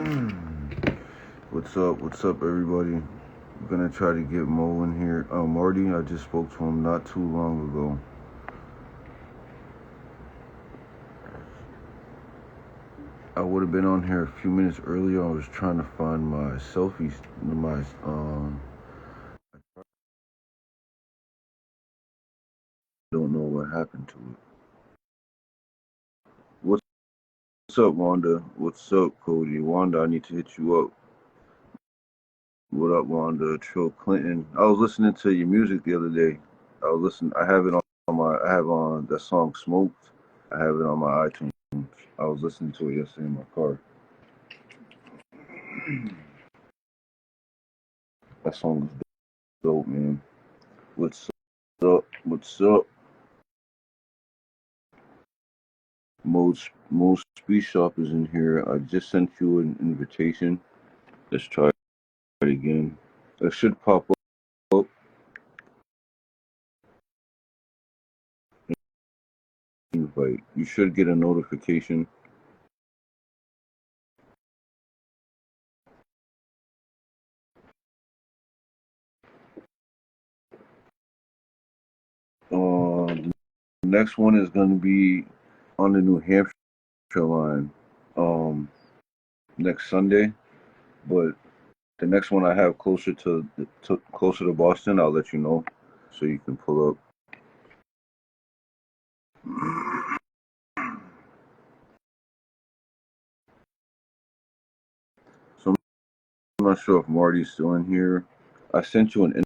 What's up? What's up, everybody? I'm gonna try to get Mo in here. Marty, I just spoke to him not too long ago. I would have been on here a few minutes earlier. I was trying to find my selfies, don't know what happened to it. What's up, Wanda? What's up, Cody? Wanda, I need to hit you up. What up, Wanda? Trill Clinton. I was listening to your music the other day. I have it I have on that song Smoked. I have it on my iTunes. I was listening to it yesterday in my car. That song is dope, man. What's up? What's up? Mos Speed Shop is in here. I just sent you an invitation. Let's try it again. It should pop up. Invite. You should get a notification. The next one is going to be on the New Hampshire line next Sunday, but the next one I have closer to Boston, I'll let you know so you can pull up. So I'm not sure if Marty's still in here. I sent you an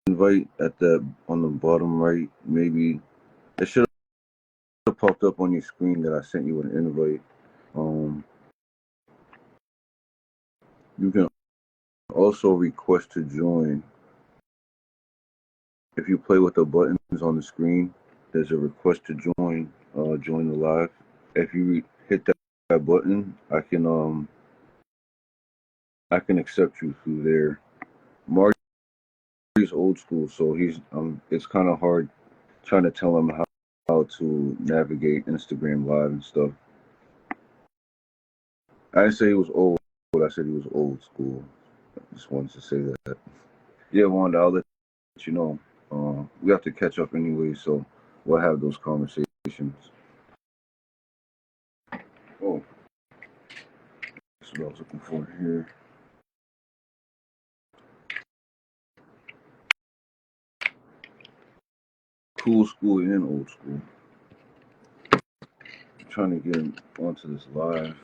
invite on the bottom right. Maybe it should have popped up on your screen that I sent you an invite. You can also request to join. If you play with the buttons on the screen, there's a request to join the live. If you hit that button, I can accept you through there. Marty's old school, so it's kind of hard trying to tell him how to navigate Instagram Live and stuff. I didn't say he was old, but I said he was old school. I just wanted to say that. Yeah, Wanda, I'll let you know. We have to catch up anyway, so we'll have those conversations. Oh, that's what I was looking for here. Cool school and old school. I'm trying to get onto this live.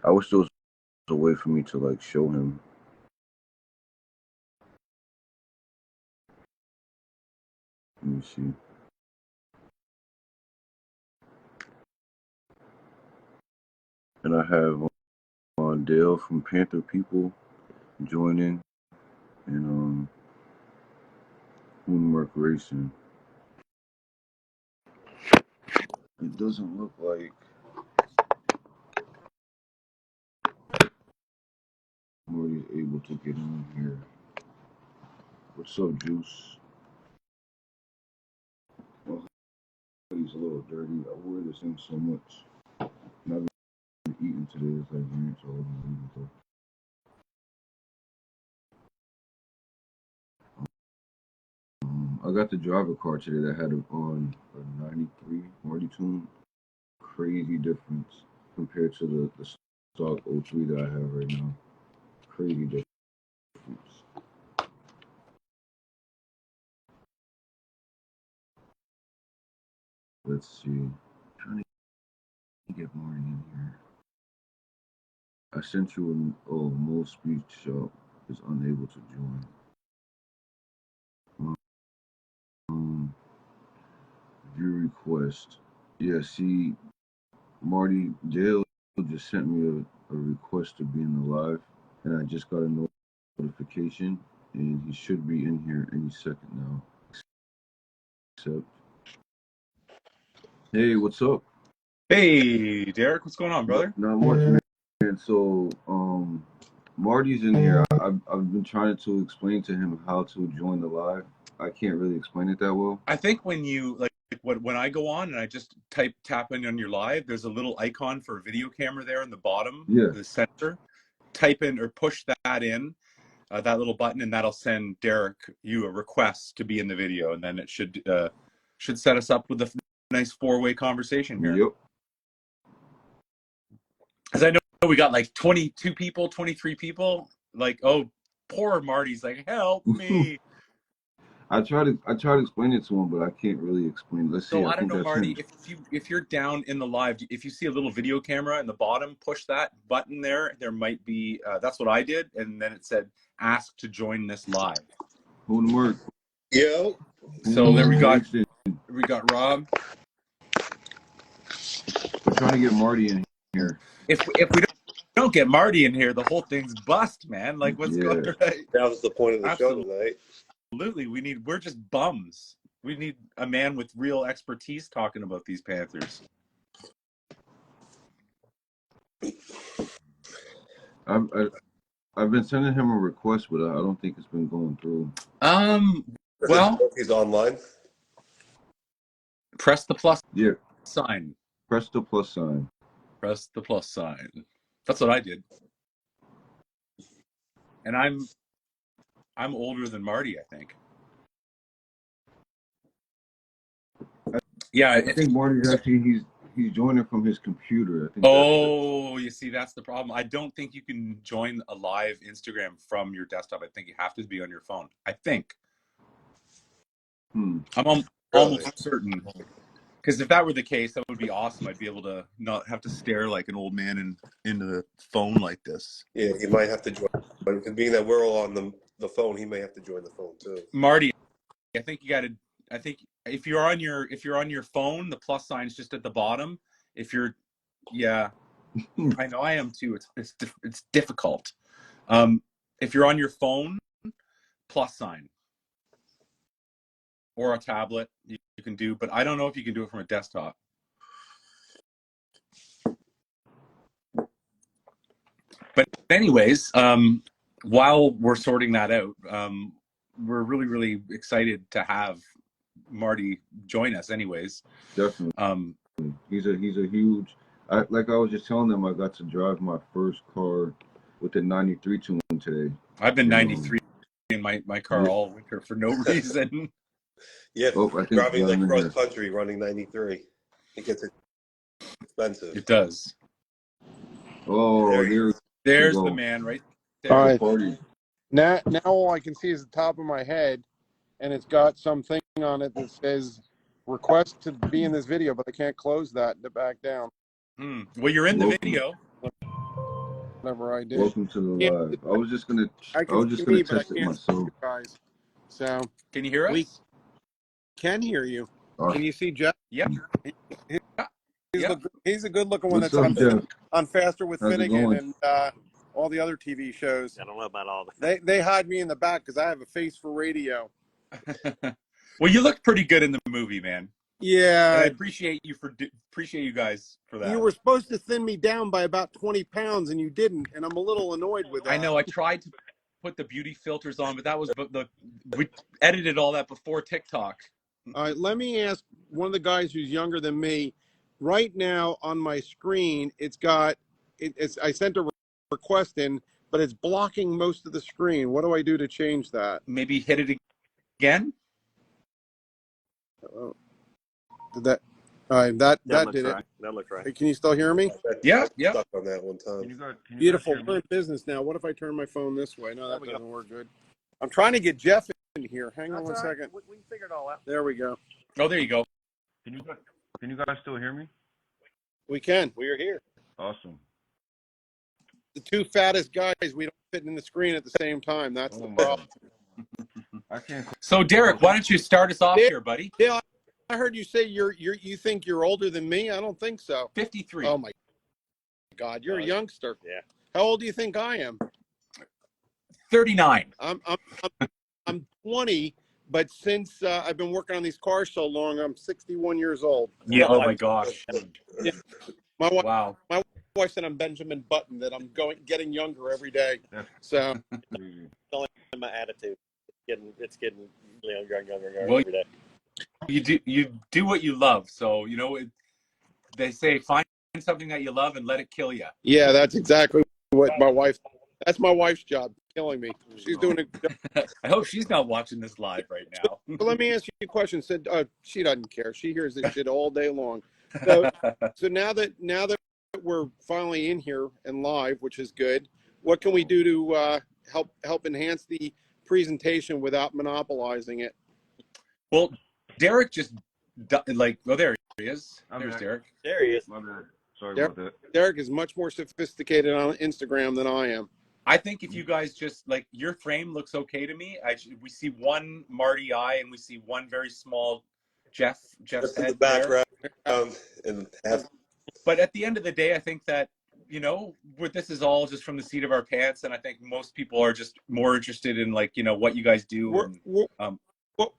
I wish there was a way for me to like show him. Let me see. And I have Dale from Panther People joining, and Moonmark Racing. It doesn't look like Morty is able to get in here. What's up, Juice? Well, he's a little dirty. I wear this thing so much. And I've been eating today. It's like ranch all over me. I got the driver car today that had on a 93 Marty tune. Crazy difference compared to the stock 03 that I have right now. Crazy difference. Let's see. I'm trying to get Marty in here. I sent you Mos Speed Shop is unable to join. View request. Yeah, see, Marty Dale just sent me a request to be in the live, and I just got a notification, and he should be in here any second now. Except, hey, what's up? Hey, Deric, what's going on, brother? Not much, man. So, Marty's in here. I've been trying to explain to him how to join the live. I can't really explain it that well. I think when you when I go on and I just tap in on your live, there's a little icon for a video camera there in the bottom, Yeah. the center. type in or push that in, that little button, and that'll send Deric you a request to be in the video, and then it should set us up with a nice 4-way conversation here. Yep. Because I know we got like 22 people, 23 people. Like, oh, poor Marty's like, help me. I try to explain it to him, but I can't really explain. Let's see. So I don't know, Marty. Him. If you're down in the live, if you see a little video camera in the bottom, push that button there. There might be. That's what I did, and then it said, "Ask to join this live." Who work? Yo. So there we got Rob. We're trying to get Marty in here. If we don't get Marty in here, the whole thing's bust, man. Like, what's going on? Right? That was the point of the show tonight. Absolutely. We're just bums. We need a man with real expertise talking about these Panthers. I've been sending him a request, but I don't think it's been going through. Well, he's online. Press the plus Yeah. sign. Press the plus sign. Press the plus sign. That's what I did. And I'm older than Marty, I think. Yeah, I think Marty's actually he's joining from his computer. I think you see, that's the problem. I don't think you can join a live Instagram from your desktop. I think you have to be on your phone. I think. I'm almost certain. Because if that were the case, that would be awesome. I'd be able to not have to stare like an old man into the phone like this. Yeah, he might have to join. But being that we're all on the phone, he may have to join the phone too. Marty, I think you got to. I think if you're on your phone, the plus sign's just at the bottom. If you're, yeah, I know I am too. It's difficult. If you're on your phone, plus sign, or a tablet, you can do. But I don't know if you can do it from a desktop. But anyways, while we're sorting that out, we're really, really excited to have Marty join us anyways. Definitely. He's a huge, like I was just telling them, I got to drive my first car with the 93 to him today. I've been 93 in my car all winter for no reason. Yeah, driving like cross country, running 93. It gets expensive. It does. Oh, there's the man right there. All right. Party. Now all I can see is the top of my head, and it's got something on it that says request to be in this video, but I can't close that to back down. Well, you're in the video. Whatever I did. Welcome to the live. I was just gonna test it myself. Guys. So can you hear us? We can hear you. Can you see Jeff? Yep. He's a good-looking one. That's on Faster with Finnegan and all the other TV shows. I don't know about all that. They hide me in the back because I have a face for radio. Well, you look pretty good in the movie, man. Yeah, and I appreciate you guys for that. You were supposed to thin me down by about 20 pounds, and you didn't, and I'm a little annoyed with that. I know. I tried to put the beauty filters on, but that was we edited all that before TikTok. All right, let me ask one of the guys who's younger than me. Right now on my screen, it's got I sent a request in, but it's blocking most of the screen. What do I do to change that? Maybe hit it again. That did right. it. That looked right. Hey, can you still hear me? Yeah. Stuck on that one time. Can you Beautiful. We're in business now. What if I turn my phone this way? No, that doesn't work good. I'm trying to get Jeff in here. Hang on one second. We figured it all out. There we go. Oh, there you go. Can you guys still hear me? We can. We're here. Awesome. The two fattest guys, we don't fit in the screen at the same time. That's the problem. I can't. So, Deric, why don't you start us off here, buddy? Yeah, I heard you say you think you're older than me. I don't think so. 53. Oh my God, you're a youngster. Yeah. How old do you think I am? 39. I'm 20, but since I've been working on these cars so long, I'm 61 years old. Yeah. Oh my gosh. Yeah. My wife. Wow. My wife said I'm Benjamin Button. That I'm getting younger every day. So. My attitude. It's getting younger every day. You do what you love. So they say find something that you love and let it kill you. Yeah, that's exactly what my wife That's my wife's job, killing me. She's doing a good job. I hope she's not watching this live right now. So let me ask you a question. Said she doesn't care. She hears this shit all day long. So now that we're finally in here and live, which is good, what can we do to help enhance the presentation without monopolizing it? Well, Deric just there he is. There's Deric. There he is. My bad. Sorry about that. Deric is much more sophisticated on Instagram than I am. I think if you guys just your frame looks okay to me. We see one Marty eye and we see one very small Jeff's Just in head the background and But at the end of the day, I think that this is all just from the seat of our pants, and I think most people are just more interested in what you guys do.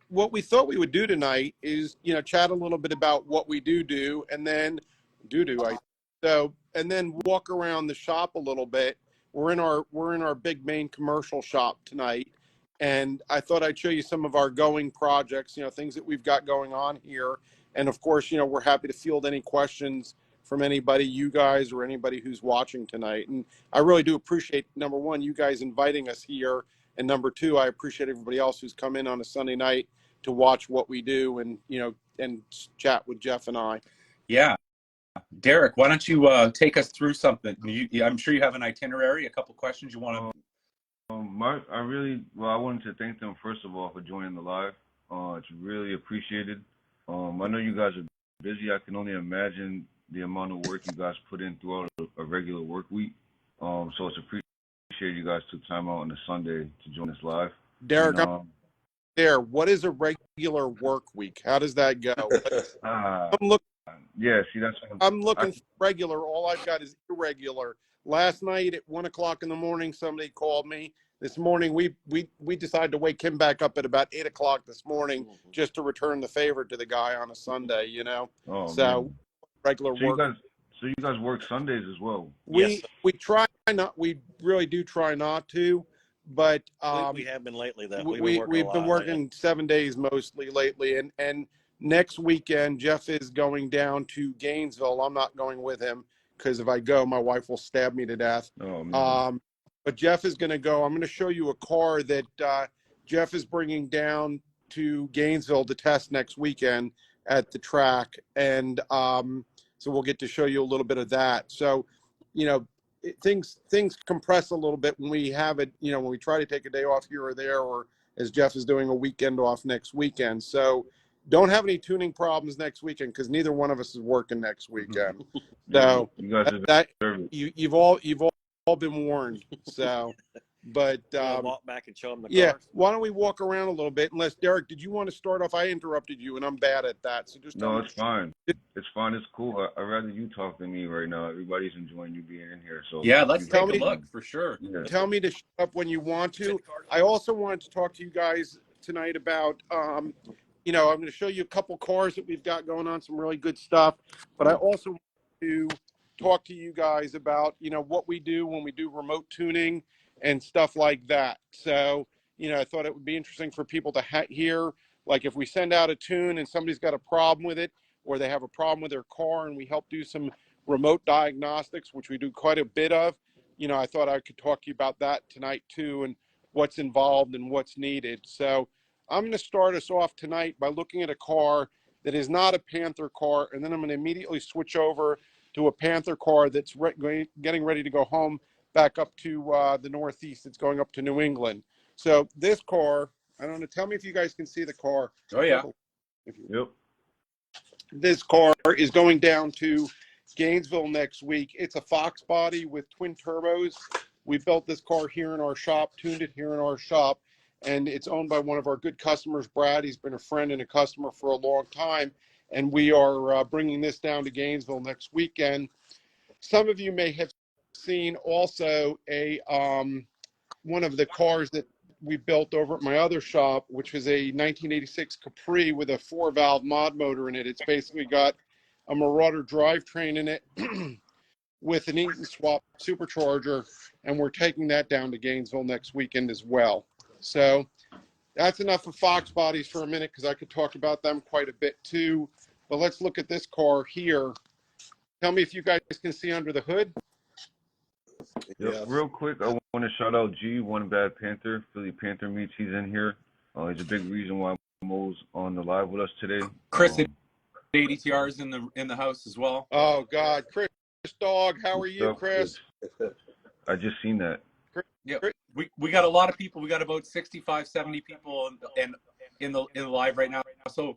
What we thought we would do tonight is chat a little bit about what we do, and then and then walk around the shop a little bit. We're in our big main commercial shop tonight, and I thought I'd show you some of our going projects, things that we've got going on here, and of course, we're happy to field any questions from anybody, you guys, or anybody who's watching tonight. And I really do appreciate, number one, you guys inviting us here, and number two, I appreciate everybody else who's come in on a Sunday night to watch what we do and and chat with Jeff and I. Yeah. Deric, why don't you take us through something? I'm sure you have an itinerary, a couple questions you want to. I wanted to thank them first of all for joining the live. It's really appreciated. I know you guys are busy. I can only imagine the amount of work you guys put in throughout a regular work week. So it's appreciated you guys took time out on a Sunday to join us live. Deric, what is a regular work week? How does that go? I'm looking. Yeah, see, I'm looking for regular. All I've got is irregular. Last night at 1 o'clock in the morning, somebody called me. This morning, we decided to wake him back up at about 8 o'clock this morning just to return the favor to the guy on a Sunday. Oh, so man. Regular work. So you guys work Sundays as well? We try not. We really do try not to, but we have been lately though. We've been working 7 days mostly lately, and next weekend Jeff is going down to Gainesville. I'm not going with him because if I go, my wife will stab me to death. Oh, man. But Jeff is going to go. I'm going to show you a car that Jeff is bringing down to Gainesville to test next weekend at the track, and so we'll get to show you a little bit of that. So, things compress a little bit when we have it. When we try to take a day off here or there, or as Jeff is doing a weekend off next weekend. So, don't have any tuning problems next weekend because neither one of us is working next weekend. So you guys you've all been warned. So, but walk back and show them the yeah. cars. Why don't we walk around a little bit? Unless Deric, did you want to start off? I interrupted you, and I'm bad at that. So just no, it's fine. It's fine. It's cool. I'd rather you talk than me right now. Everybody's enjoying you being in here. So yeah, let's take a look for sure. Yeah. Tell me to shut up when you want to. I also wanted to talk to you guys tonight about I'm going to show you a couple cars that we've got going on, some really good stuff. But I also want to talk to you guys about, what we do when we do remote tuning and stuff like that. So, I thought it would be interesting for people to hear, like if we send out a tune and somebody's got a problem with it, or they have a problem with their car and we help do some remote diagnostics, which we do quite a bit of, I thought I could talk to you about that tonight too, and what's involved and what's needed. So I'm going to start us off tonight by looking at a car that is not a Panther car, and then I'm going to immediately switch over to a Panther car that's getting ready to go home back up to the Northeast. It's going up to New England. So this car, I don't know, tell me if you guys can see the car. Oh, yeah. Yep. This car is going down to Gainesville next week. It's a Fox body with twin turbos. We built this car here in our shop, tuned it here in our shop, and it's owned by one of our good customers, Brad. He's been a friend and a customer for a long time, and we are bringing this down to Gainesville next weekend. Some of you may have seen also a one of the cars that we built over at my other shop, which was a 1986 Capri with a 4-valve mod motor in it. It's basically got a Marauder drivetrain in it with an Eaton swap supercharger, and we're taking that down to Gainesville next weekend as well. So that's enough of Fox bodies for a minute because I could talk about them quite a bit too. But let's look at this car here. Tell me if you guys can see under the hood. Yep. Yeah. Real quick, I want to shout out G, One Bad Panther, Philly Panther Meets. He's in here. He's a big reason why Mo's on the live with us today. Chris at ADTR is in the house as well. Oh God, Chris Dog, how are you, Chris? I just seen that. Yeah, we got a lot of people. We got about 65, 70 people in the live right now. So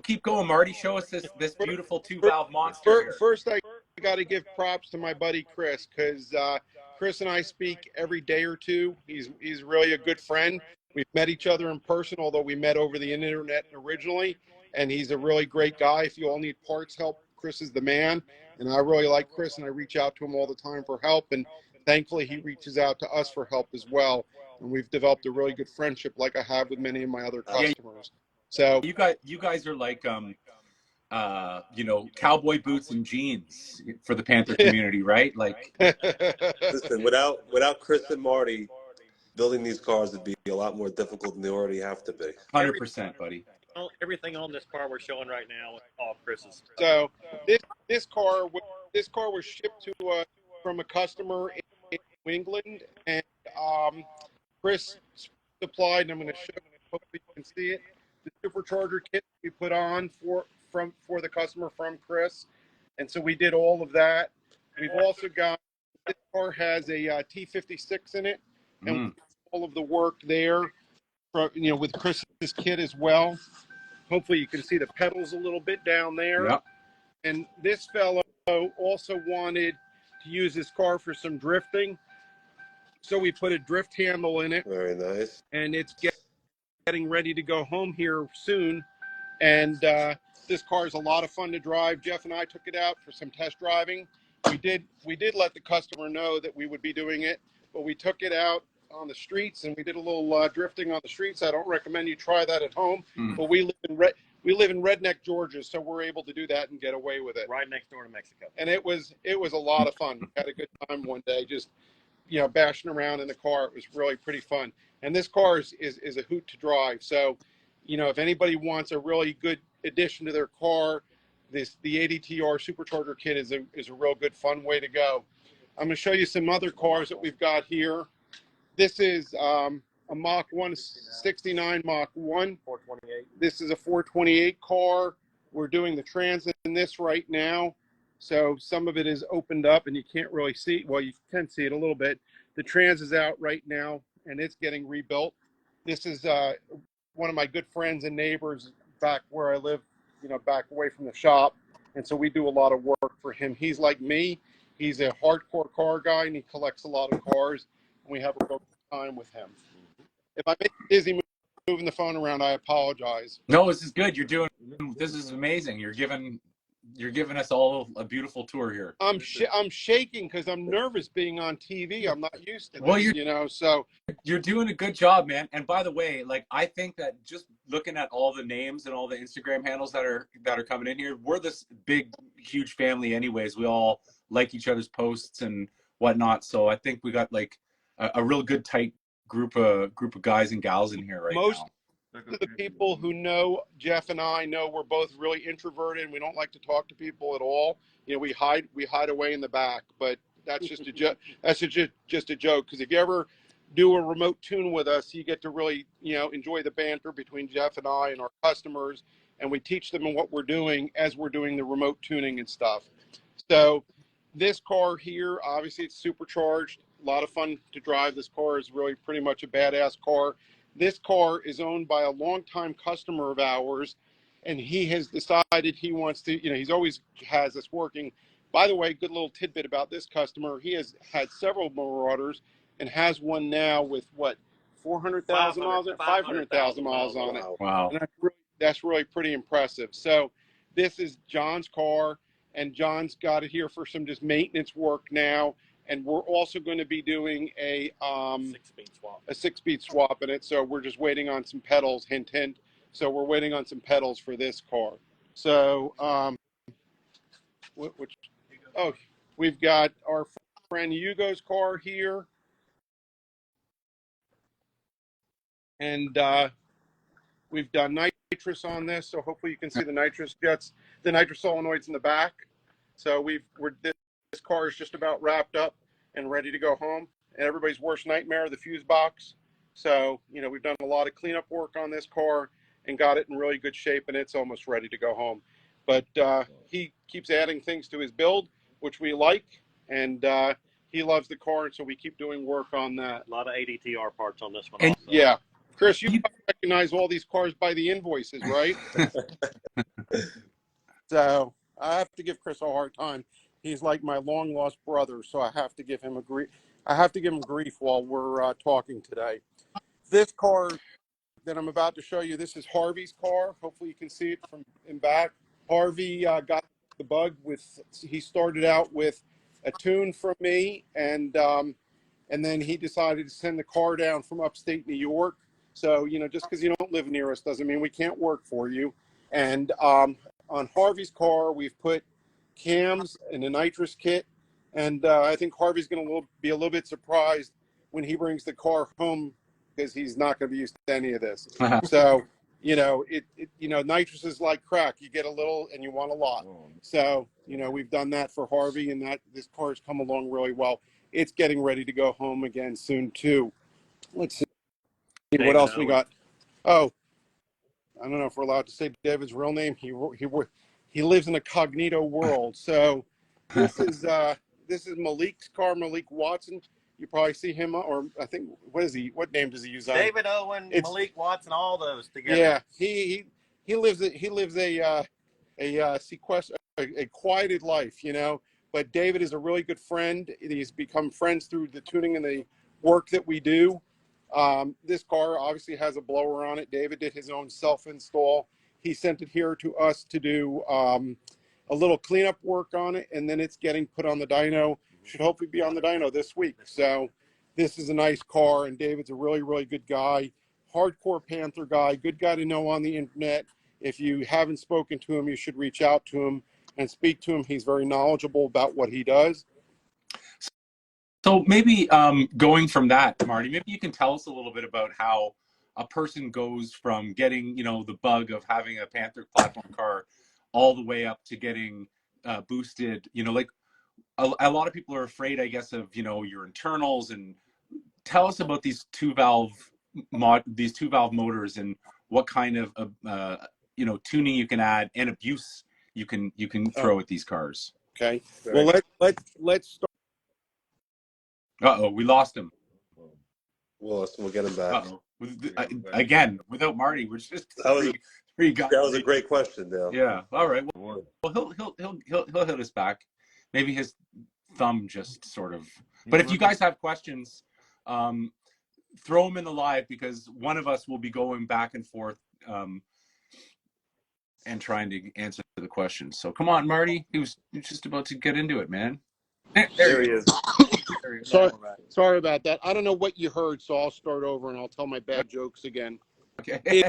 keep going, Marty. Show us this beautiful 2-valve monster here. First, I got to give props to my buddy Chris, because Chris and I speak every day or two. He's really a good friend. We've met each other in person, although we met over the internet originally. And he's a really great guy. If you all need parts help, Chris is the man. And I really like Chris, and I reach out to him all the time for help. And thankfully, he reaches out to us for help as well. And we've developed a really good friendship, like I have with many of my other customers. So you guys are like cowboy boots and jeans for the Panther community, right? Like, listen, without Chris and Marty, building these cars would be a lot more difficult than they already have to be. 100%, buddy. Everything on this car we're showing right now is all Chris's. So this car was shipped to from a customer in New England, and Chris supplied. And I'm going to show you. Hopefully you can see it. The supercharger kit we put on for the customer from Chris, and so we did all of that. We've also got, this car has a T56 in it, and all of the work there, with Chris's kit as well. Hopefully you can see the pedals a little bit down there. Yep. And this fellow also wanted to use his car for some drifting, so we put a drift handle in it. Very nice. And it's getting ready to go home here soon. And this car is a lot of fun to drive. Jeff and I took it out for some test driving. We did let the customer know that we would be doing it, but we took it out on the streets, and we did a little drifting on the streets. I don't recommend you try that at home, but we live in Redneck, Georgia, so we're able to do that and get away with it. Right next door to Mexico. And it was a lot of fun. We had a good time one day, just bashing around in the car. It was really pretty fun. And this car is a hoot to drive. So, if anybody wants a really good addition to their car, the ADTR supercharger kit is a real good fun way to go. I'm going to show you some other cars that we've got here. This is a Mach 169 Mach 1. 428. This is a 428 car. We're doing the trans in this right now. So some of it is opened up and you can't really see. Well, you can see it a little bit. The trans is out right now and it's getting rebuilt. This is one of my good friends and neighbors back where I live, back away from the shop. And so we do a lot of work for him. He's like me. He's a hardcore car guy and he collects a lot of cars. And we have a real good time with him. If I make you dizzy moving the phone around, I apologize. No, this is good. This is amazing. You're giving us all a beautiful tour here. I'm shaking because I'm nervous being on TV. I'm not used to this, Well, so you're doing a good job, man. And by the way, like, I think that just looking at all the names and all the Instagram handles that are coming in here, we're this big, huge family anyways. We all like each other's posts and whatnot. So I think we got like a real good tight group of guys and gals in here right now. Most of the people who know Jeff and I know we're both really introverted and we don't like to talk to people at all. We hide away in the back, but that's just a joke. That's just a joke, because if you ever do a remote tune with us, you get to really enjoy the banter between Jeff and I and our customers, and we teach them what we're doing as we're doing the remote tuning and stuff. So this car here, obviously it's supercharged, a lot of fun to drive. This car is really pretty much a badass car. This car is owned by a longtime customer of ours, and he has decided he wants to, he's always has us working. By the way, good little tidbit about this customer, he has had several Marauders and has one now with 400,000 miles, 500,000 miles on it. Wow. And that's really pretty impressive. So this is John's car, and John's got it here for some just maintenance work now. And we're also going to be doing a 6-speed swap in it. So we're just waiting on some pedals, hint, hint. So we're waiting on some pedals for this car. So, we've got our friend Hugo's car here. And we've done nitrous on this. So hopefully you can see the nitrous jets, the nitrous solenoids in the back. So this car is just about wrapped up and ready to go home. and everybody's worst nightmare, the fuse box. So, we've done a lot of cleanup work on this car and got it in really good shape, and it's almost ready to go home. But he keeps adding things to his build, which we like, and he loves the car, and so we keep doing work on that. A lot of ADTR parts on this one And also. Yeah. Chris, you recognize all these cars by the invoices, right? So I have to give Chris a hard time. He's like my long lost brother, so I have to give him grief while we're talking today. This car that I'm about to show you, this is Harvey's car. Hopefully you can see it from in back. Harvey got the bug he started out with a tune from me, and then he decided to send the car down from upstate New York. So, just because you don't live near us doesn't mean we can't work for you. And on Harvey's car, we've put cams and a nitrous kit. And I think Harvey's going to be a little bit surprised when he brings the car home, because he's not going to be used to any of this. So, nitrous is like crack. You get a little and you want a lot. So, we've done that for Harvey, and this car has come along really well. It's getting ready to go home again soon, too. Let's see what else we got. Oh, I don't know if we're allowed to say David's real name. He lives in a cognito world. So this is Malik's car, Malik Watson. You probably see him, or I think, what name does he use on? David Owen, Malik Watson, all those together. Yeah, he lives a quieted life, But David is a really good friend. He's become friends through the tuning and the work that we do. This car obviously has a blower on it. David did his own self-install. He sent it here to us to do a little cleanup work on it, and then it's getting put on the dyno. Should hopefully be on the dyno this week. So this is a nice car, and David's a really, really good guy. Hardcore Panther guy, good guy to know on the internet. If you haven't spoken to him, you should reach out to him and speak to him. He's very knowledgeable about what he does. So maybe going from that, Marty, maybe you can tell us a little bit about how a person goes from getting, the bug of having a Panther platform car all the way up to getting boosted. Like a lot of people are afraid, I guess, of, your internals. And tell us about these two valve motors and what kind of tuning you can add and abuse you can throw at these cars. Okay. Well, let's start. We lost him. We'll get him back. Again, without Marty, we're just three guys. That was a great question, Dale. Yeah. All right. Well, he'll hit us back. Maybe his thumb just sort of. But if you guys have questions, throw them in the live, because one of us will be going back and forth and trying to answer the questions. So come on, Marty. He was just about to get into it, man. There he is. Sorry about that. I don't know what you heard, so I'll start over and I'll tell my bad jokes again. Okay.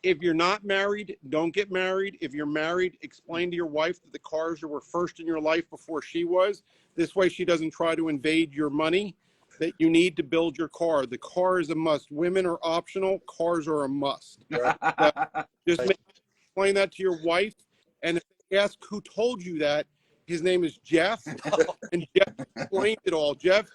If you're not married, don't get married. If you're married, explain to your wife that the cars were first in your life before she was. This way she doesn't try to invade your money that you need to build your car. The car is a must. Women are optional. Cars are a must. So just explain that to your wife. And if they ask who told you that, his name is Jeff. And Jeff explained it all. Jeff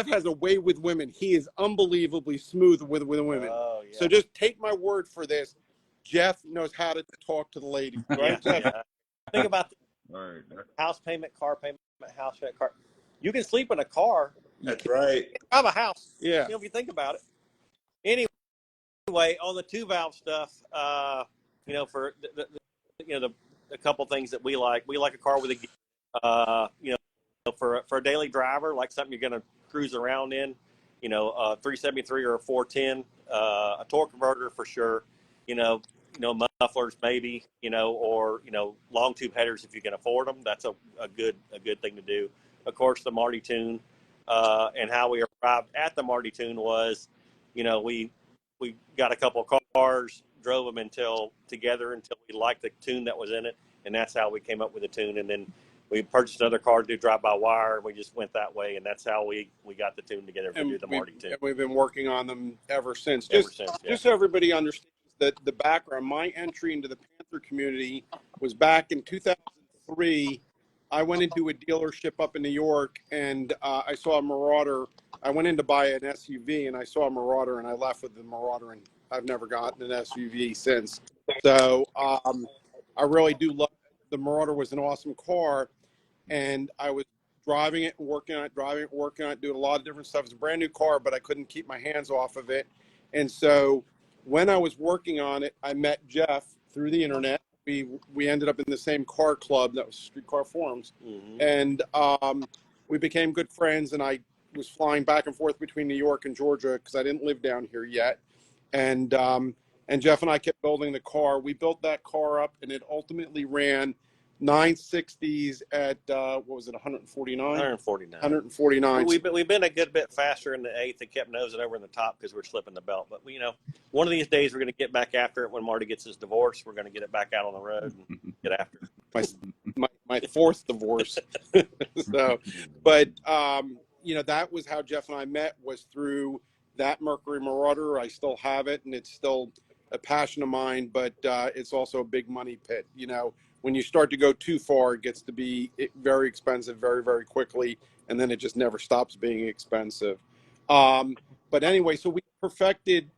has a way with women. He is unbelievably smooth with women. Oh, yeah. So just take my word for this. Jeff knows how to talk to the ladies, right? Yeah. Think about the house payment, car payment, house payment, car. You can sleep in a car. That's right. Drive a house. Yeah. If you think about it. Anyway, on the two valve stuff, for the couple things that we like a car with a, for a daily driver, like something you're going to cruise around in, a 373 or a 410, a torque converter for sure, mufflers maybe, or, long tube headers if you can afford them. That's a good thing to do. Of course, the Marty tune, and how we arrived at the Marty tune was, we got a couple of cars, drove them until we liked the tune that was in it. And that's how we came up with the tune. And then we purchased another car to do drive-by-wire, and we just went that way, and that's how we got the tune together to do the Marty tune. And we've been working on them ever since. Just so everybody understands that the background, my entry into the Panther community was back in 2003 I went into a dealership up in New York, and I saw a Marauder. I went in to buy an SUV, and I saw a Marauder, and I left with the Marauder, and I've never gotten an SUV since. So I really do love the Marauder. Was an awesome car, and I was driving it and working on it, doing a lot of different stuff. It's a brand new car, but I couldn't keep my hands off of it. And so when I was working on it, I met Jeff through the internet. We ended up in the same car club that was Streetcar Forums, and we became good friends. And I was flying back and forth between New York and Georgia because I didn't live down here yet. And Jeff and I kept building the car. We built that car up, and it ultimately ran 960s at what was it, 149? 149. 149. We've been a good bit faster in the 8th and kept nosing over in the top because we're slipping the belt. But one of these days we're going to get back after it. When Marty gets his divorce, we're going to get it back out on the road and get after it. My fourth divorce. So, but that was how Jeff and I met, was through that Mercury Marauder. I still have it, and it's still a passion of mine, but it's also a big money pit. When you start to go too far, it gets to be very expensive very, very quickly, and then it just never stops being expensive. But anyway, so we perfected,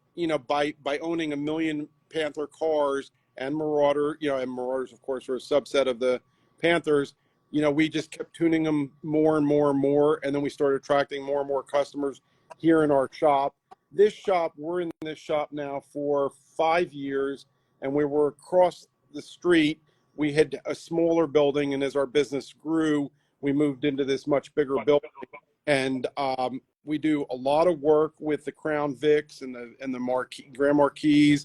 by owning 1 million Panther cars and Marauder, and Marauders, of course, are a subset of the Panthers. We just kept tuning them more and more and more, and then we started attracting more and more customers here in our shop. We're in this shop now for 5 years, and we were across the street. We had a smaller building, and as our business grew, we moved into this much bigger building. And we do a lot of work with the Crown Vics and the Grand Marquis.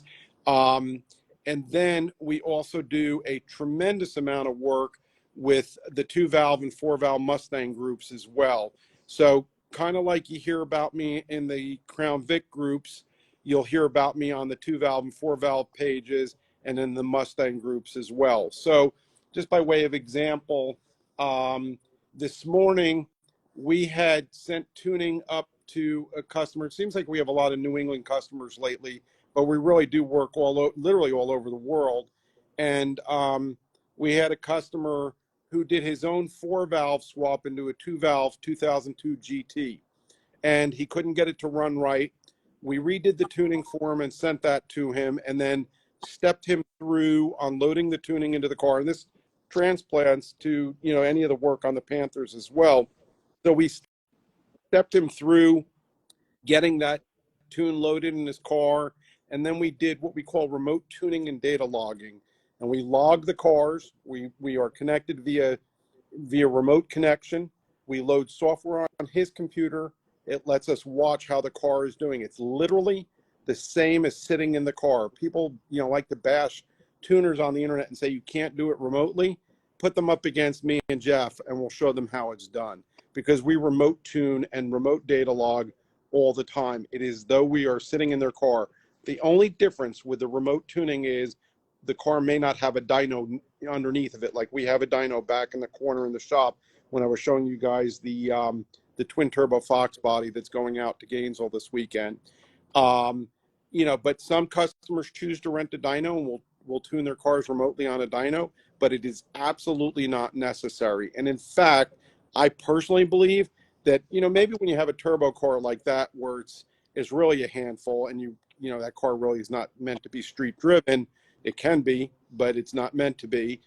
And then we also do a tremendous amount of work with the 2-valve and 4-valve Mustang groups as well. So kind of like you hear about me in the Crown Vic groups, you'll hear about me on the 2-valve and 4-valve pages, and in the Mustang groups as well. So just by way of example, this morning we had sent tuning up to a customer. It seems like we have a lot of New England customers lately, but we really do work literally all over the world. And we had a customer who did his own 4-valve swap into a 2-valve 2002 GT, and he couldn't get it to run right. We redid the tuning for him and sent that to him, and then stepped him through unloading the tuning into the car. And this transplants to, any of the work on the Panthers as well. So we stepped him through getting that tune loaded in his car. And then we did what we call remote tuning and data logging. And we log the cars. We are connected via remote connection. We load software on his computer. It lets us watch how the car is doing. It's literally the same as sitting in the car. People, like to bash tuners on the internet and say you can't do it remotely. Put them up against me and Jeff, and we'll show them how it's done. Because we remote tune and remote data log all the time. It is though we are sitting in their car. The only difference with the remote tuning is the car may not have a dyno underneath of it. Like we have a dyno back in the corner in the shop when I was showing you guys the twin turbo Fox body that's going out to Gainesville this weekend. But some customers choose to rent a dyno, and we'll tune their cars remotely on a dyno, but it is absolutely not necessary. And in fact, I personally believe that, maybe when you have a turbo car like that, where it's really a handful, and that car really is not meant to be street driven. It can be, but it's not meant to be.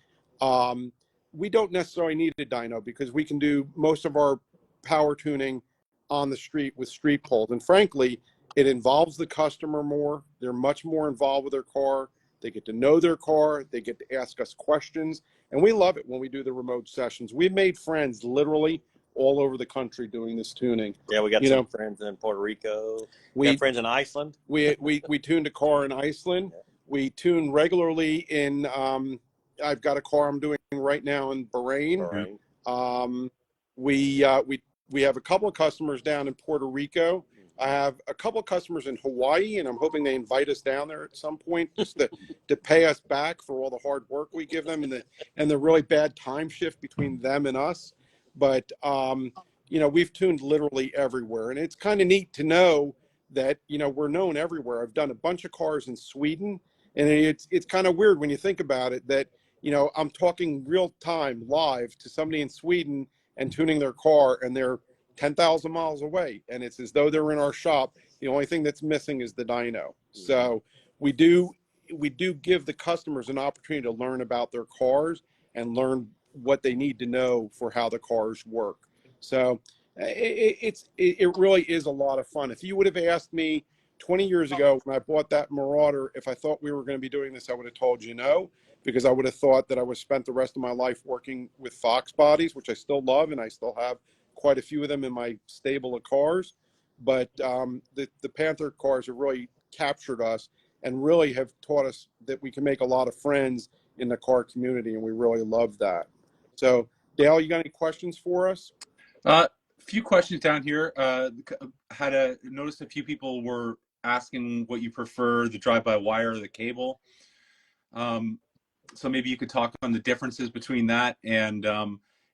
We don't necessarily need a dyno because we can do most of our power tuning on the street with street poles. And frankly, it involves the customer more. They're much more involved with their car. They get to know their car. They get to ask us questions. And we love it when we do the remote sessions. We've made friends literally all over the country doing this tuning. Yeah, we got some friends in Puerto Rico. We got friends in Iceland. We tuned a car in Iceland. We tune regularly in, I've got a car I'm doing right now in Bahrain. We have a couple of customers down in Puerto Rico. I have a couple of customers in Hawaii, and I'm hoping they invite us down there at some point just to pay us back for all the hard work we give them and the really bad time shift between them and us. But, we've tuned literally everywhere, and it's kind of neat to know that, we're known everywhere. I've done a bunch of cars in Sweden, and it's kind of weird when you think about it that, I'm talking real time live to somebody in Sweden and tuning their car, and they're 10,000 miles away, and it's as though they're in our shop. The only thing that's missing is the dyno. So we do give the customers an opportunity to learn about their cars and learn what they need to know for how the cars work. So it really is a lot of fun. If you would have asked me 20 years ago when I bought that Marauder, if I thought we were going to be doing this, I would have told you no, because I would have thought that I would spend the rest of my life working with Fox bodies, which I still love, and I still have quite a few of them in my stable of cars. But the Panther cars have really captured us and really have taught us that we can make a lot of friends in the car community, and we really love that. So, Dale, you got any questions for us? A few questions down here. Had a noticed a few people were asking what you prefer, the drive-by-wire or the cable. So maybe you could talk on the differences between that, and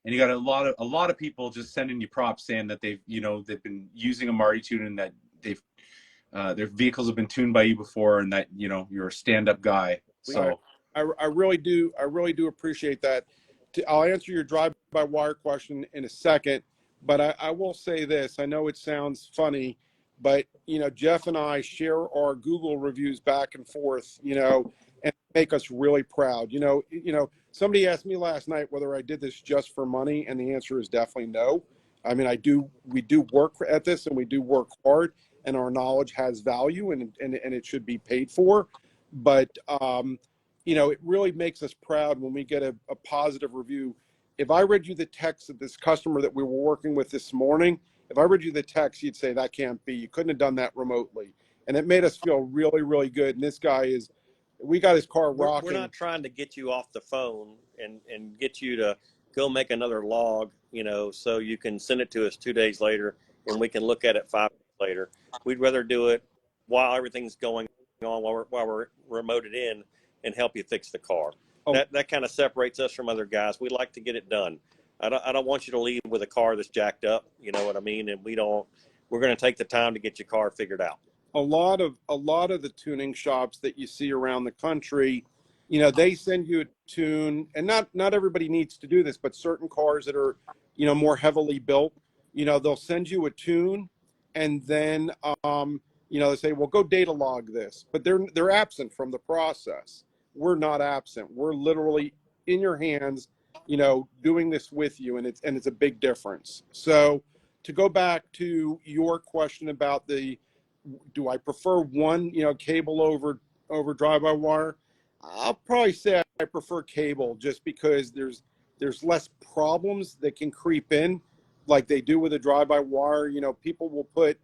you got a lot of people just sending you props saying that they've been using a Marty tune and that they've their vehicles have been tuned by you before, and that you're a stand-up guy. So I really do appreciate that. I'll answer your drive-by-wire question in a second, but I will say this. I know it sounds funny, but Jeff and I share our Google reviews back and forth, and make us really proud. Somebody asked me last night whether I did this just for money, and the answer is definitely no. I mean, we do work at this, and we do work hard, and our knowledge has value, and it should be paid for. But it really makes us proud when we get a positive review. If I read you the text of this customer that we were working with this morning, if I read you the text, you'd say, that can't be. You couldn't have done that remotely. And it made us feel really, really good. And this guy we got his car rocking. We're not trying to get you off the phone and get you to go make another log, so you can send it to us 2 days later and we can look at it 5 days later. We'd rather do it while everything's going on, while we're remoted in, and help you fix the car. That kind of separates us from other guys. We like to get it done. I don't want you to leave with a car that's jacked up, you know what I mean? And we're going to take the time to get your car figured out. A lot of the tuning shops that you see around the country, they send you a tune, and not everybody needs to do this, but certain cars that are, more heavily built, they'll send you a tune, and then, they say, well, go data log this, but they're absent from the process. We're not absent. We're literally in your hands, doing this with you, and it's a big difference. So to go back to your question about do I prefer one, cable over drive-by-wire? I'll probably say I prefer cable, just because there's less problems that can creep in like they do with a drive-by-wire. People will put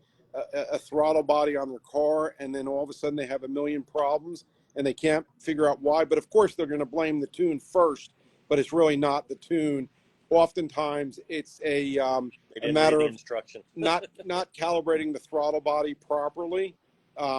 a throttle body on their car, and then all of a sudden they have a million problems and they can't figure out why. But of course they're going to blame the tune first, but it's really not the tune. Oftentimes it's a matter of not calibrating the throttle body properly,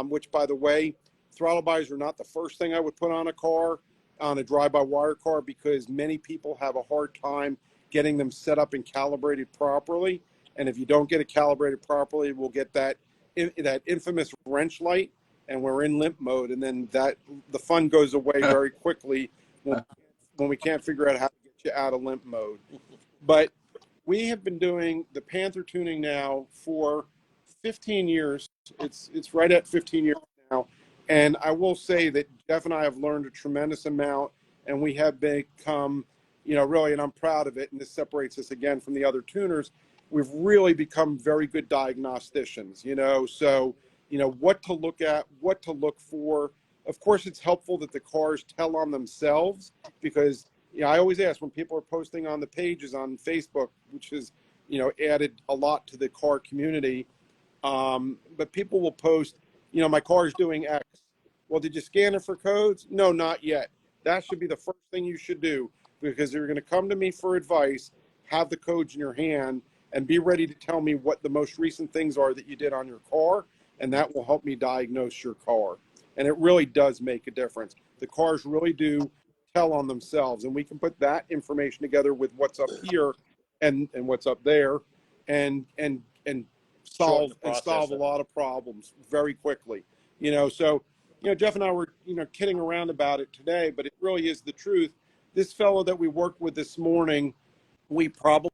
which, by the way, throttle bodies are not the first thing I would put on a drive-by-wire car, because many people have a hard time getting them set up and calibrated properly. And if you don't get it calibrated properly, we'll get that infamous wrench light, and we're in limp mode, and then the fun goes away very quickly when we can't figure out how to get you out of limp mode. But we have been doing the Panther tuning now for 15 years. It's right at 15 years now. And I will say that Jeff and I have learned a tremendous amount, and we have become, really, and I'm proud of it, and this separates us again from the other tuners, we've really become very good diagnosticians, so, what to look at, what to look for. Of course, it's helpful that the cars tell on themselves, because I always ask when people are posting on the pages on Facebook, which has, added a lot to the car community. But people will post, my car's doing X. Well, did you scan it for codes? No, not yet. That should be the first thing you should do, because you're going to come to me for advice, have the codes in your hand, and be ready to tell me what the most recent things are that you did on your car, and that will help me diagnose your car. And it really does make a difference. The cars really do tell on themselves, and we can put that information together with what's up here and what's up there, and solve a lot of problems very quickly. So Jeff and I were kidding around about it today, but it really is the truth. this fellow that we worked with this morning, we probably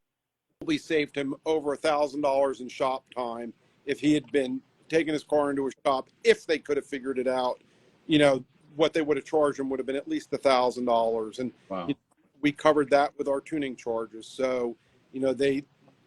saved him over $1,000 in shop time if he had been taking his car into a shop. If they could have figured it out, you know, what they would have charged him would have been at least $1,000, and Wow. you know, we covered that with our tuning charges. So, you know,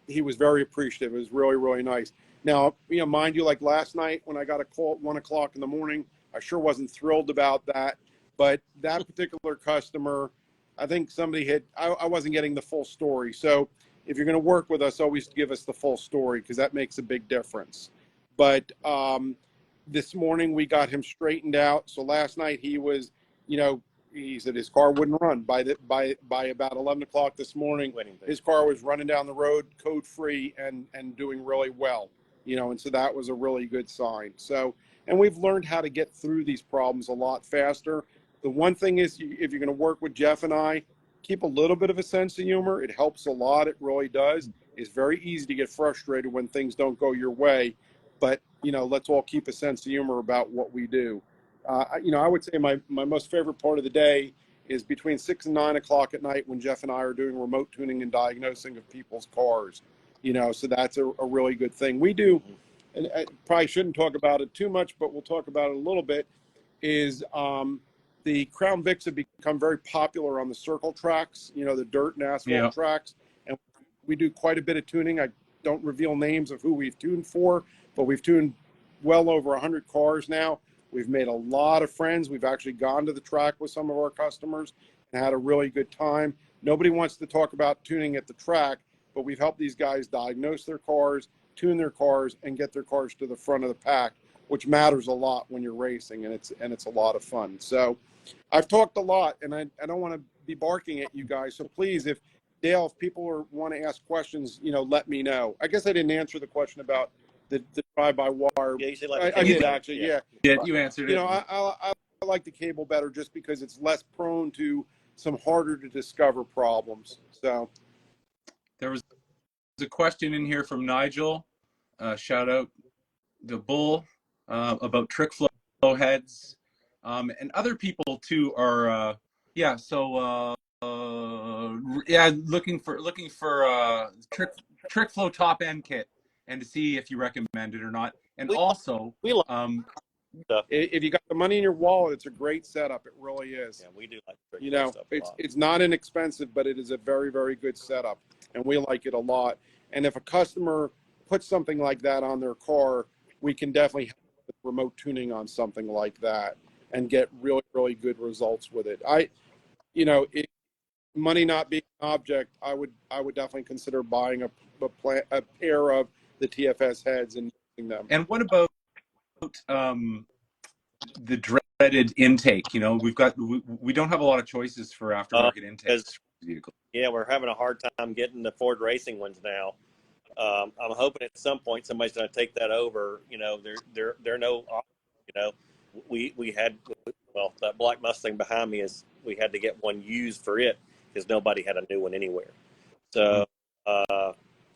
he was very appreciative. It was really, really nice. Now, you know, mind you, like last night when I got a call at 1 o'clock in the morning, I sure wasn't thrilled about that. But that particular customer, I think somebody had, I wasn't getting the full story. So if you're going to work with us, always give us the full story, because that makes a big difference. But this morning we got him straightened out. So last night he was, you know, he said his car wouldn't run. By about 11 o'clock this morning, his car was running down the road code free and doing really well, you know, and so that was a really good sign. So, and we've learned how to get through these problems a lot faster. The one thing is, if you're going to work with Jeff and I, keep a little bit of a sense of humor. It helps a lot. It really does. It's very easy to get frustrated when things don't go your way, but, you know, let's all keep a sense of humor about what we do. You know, I would say my most favorite part of the day is between 6 and 9 o'clock at night when Jeff and I are doing remote tuning and diagnosing of people's cars. You know, so that's a really good thing. We do, and I probably shouldn't talk about it too much, but we'll talk about it a little bit, is the Crown Vics have become very popular on the circle tracks, you know, the dirt and asphalt tracks. And we do quite a bit of tuning. I don't reveal names of who we've tuned for, but we've tuned well over 100 cars now. We've made a lot of friends. We've actually gone to the track with some of our customers and had a really good time. Nobody wants to talk about tuning at the track, but we've helped these guys diagnose their cars, tune their cars, and get their cars to the front of the pack, which matters a lot when you're racing, and it's a lot of fun. So I've talked a lot, and I don't want to be barking at you guys. So please, if Dale, if people want to ask questions, you know, let me know. I guess I didn't answer the question about the drive-by-wire. Yeah, you say like I did actually, yeah. You answered it. You know, I like the cable better just because it's less prone to some harder to discover problems. So There was a question in here from Nigel. Shout out the Bull about trick flow heads, and other people too are looking for trick flow top end kit, and to see if you recommend it or not. And we also, like stuff. if you got the money in your wallet, it's a great setup. It really is. Yeah, we do like trick You flow know, stuff a lot. it's not inexpensive, but it is a very, very good setup, and we like it a lot. And if a customer puts something like that on their car, we can definitely help with remote tuning on something like that and get really, really good results with it. You know, money not being an object, I would definitely consider buying a pair of the TFS heads and using them. and what about the dreaded intake? You know, we don't have a lot of choices for aftermarket intakes. Yeah, we're having a hard time getting the Ford racing ones now. I'm hoping at some point somebody's going to take that over. You know, they're no, you know, we had, well, that black Mustang behind me we had to get one used for it because nobody had a new one anywhere. So,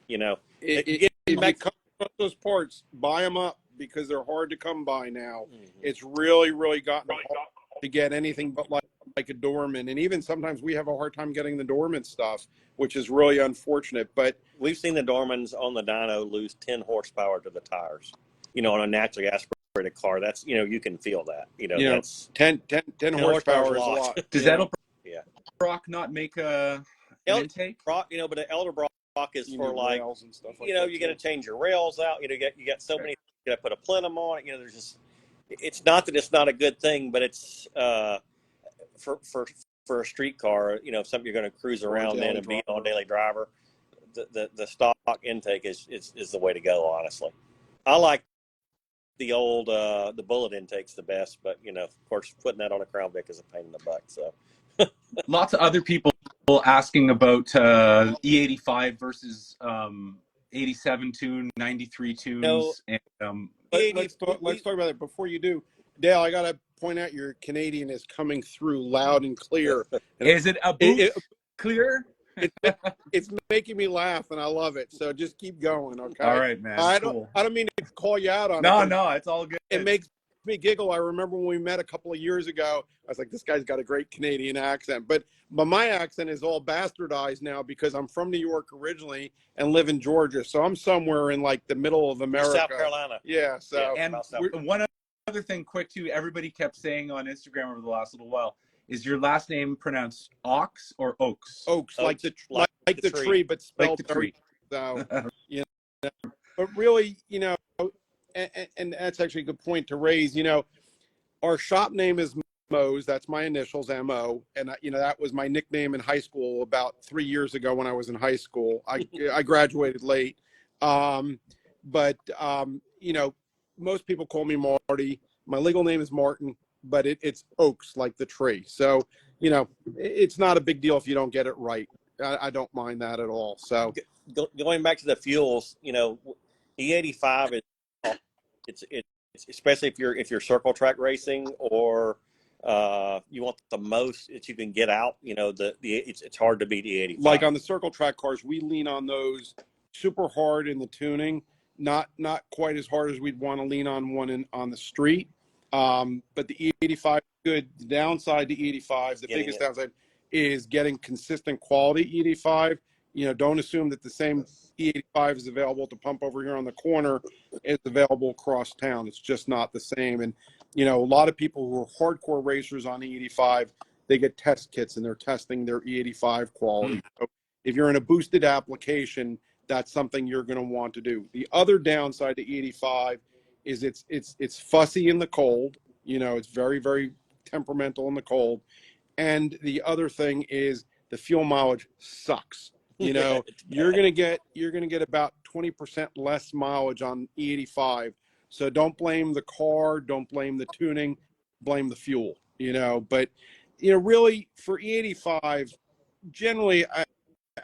you know, If you come across those parts, buy them up because they're hard to come by now. Mm-hmm. It's really, really gotten hard to get anything but like a Dorman. And even sometimes we have a hard time getting the Dorman stuff, which is really unfortunate. But we've seen the Dormans on the dyno lose 10 horsepower to the tires, you know, on a naturally aspirated car. That's, you know, you can feel that, you know, that's 10 horsepower is a lot. Does Edelbrock not make an intake? You know, but an Edelbrock is You for need like, rails and stuff like you know, that you got to too. change your rails out. You know, you got so many, you got to put a plenum on it. You know, there's just, it's not that it's not a good thing, but it's for a street car, you know, something you're going to cruise around in and be on daily driver. The stock intake is the way to go. Honestly, I like the old the bullet intake's the best, but you know, of course, putting that on a Crown Vic is a pain in the butt. So, lots of other people asking about E85 versus 87 tune, 93 tunes, no, and Let's talk about it. Before you do, Dale, I got to point out your Canadian is coming through loud and clear. is it a boot clear? It's making me laugh, and I love it. So just keep going, okay? All right, man. I don't mean to call you out on it. No, it's all good. It makes me giggle. I remember when we met a couple of years ago, I was like, this guy's got a great Canadian accent. But my accent is all bastardized now because I'm from New York originally and live in Georgia. So I'm somewhere in like the middle of America. South Carolina. Yeah. So And one other thing quick too, everybody kept saying on Instagram over the last little while, is your last name pronounced Ox or Oaks? Oaks, like the tree, but spelled like the tree. So, you know, but really, you know, and that's actually a good point to raise. You know, our shop name is Mos. That's my initials, MO, and you know that was my nickname in high school about 3 years ago when I was in high school. I graduated late, but you know, most people call me Marty. My legal name is Martin, but it's Oaks, like the tree. So you know, it's not a big deal if you don't get it right. I don't mind that at all. So going back to the fuels, you know, E85 is it's especially if you're circle track racing or you want the most that you can get out. You know, it's hard to beat E85. Like on the circle track cars, we lean on those super hard in the tuning, not quite as hard as we'd want to lean on one on the street. But the E85 is good. The downside to E85, the biggest downside, is getting consistent quality E85. You know, don't assume that the same E85 is available to pump over here on the corner is available across town. It's just not the same. And, you know, a lot of people who are hardcore racers on E85, they get test kits and they're testing their E85 quality. So if you're in a boosted application, that's something you're going to want to do. The other downside to E85 is it's fussy in the cold. You know, it's very, very temperamental in the cold. And the other thing is the fuel mileage sucks. You know, you're gonna get about 20% less mileage on E85. So don't blame the car, don't blame the tuning, blame the fuel. You know, but you know, really for E85, generally,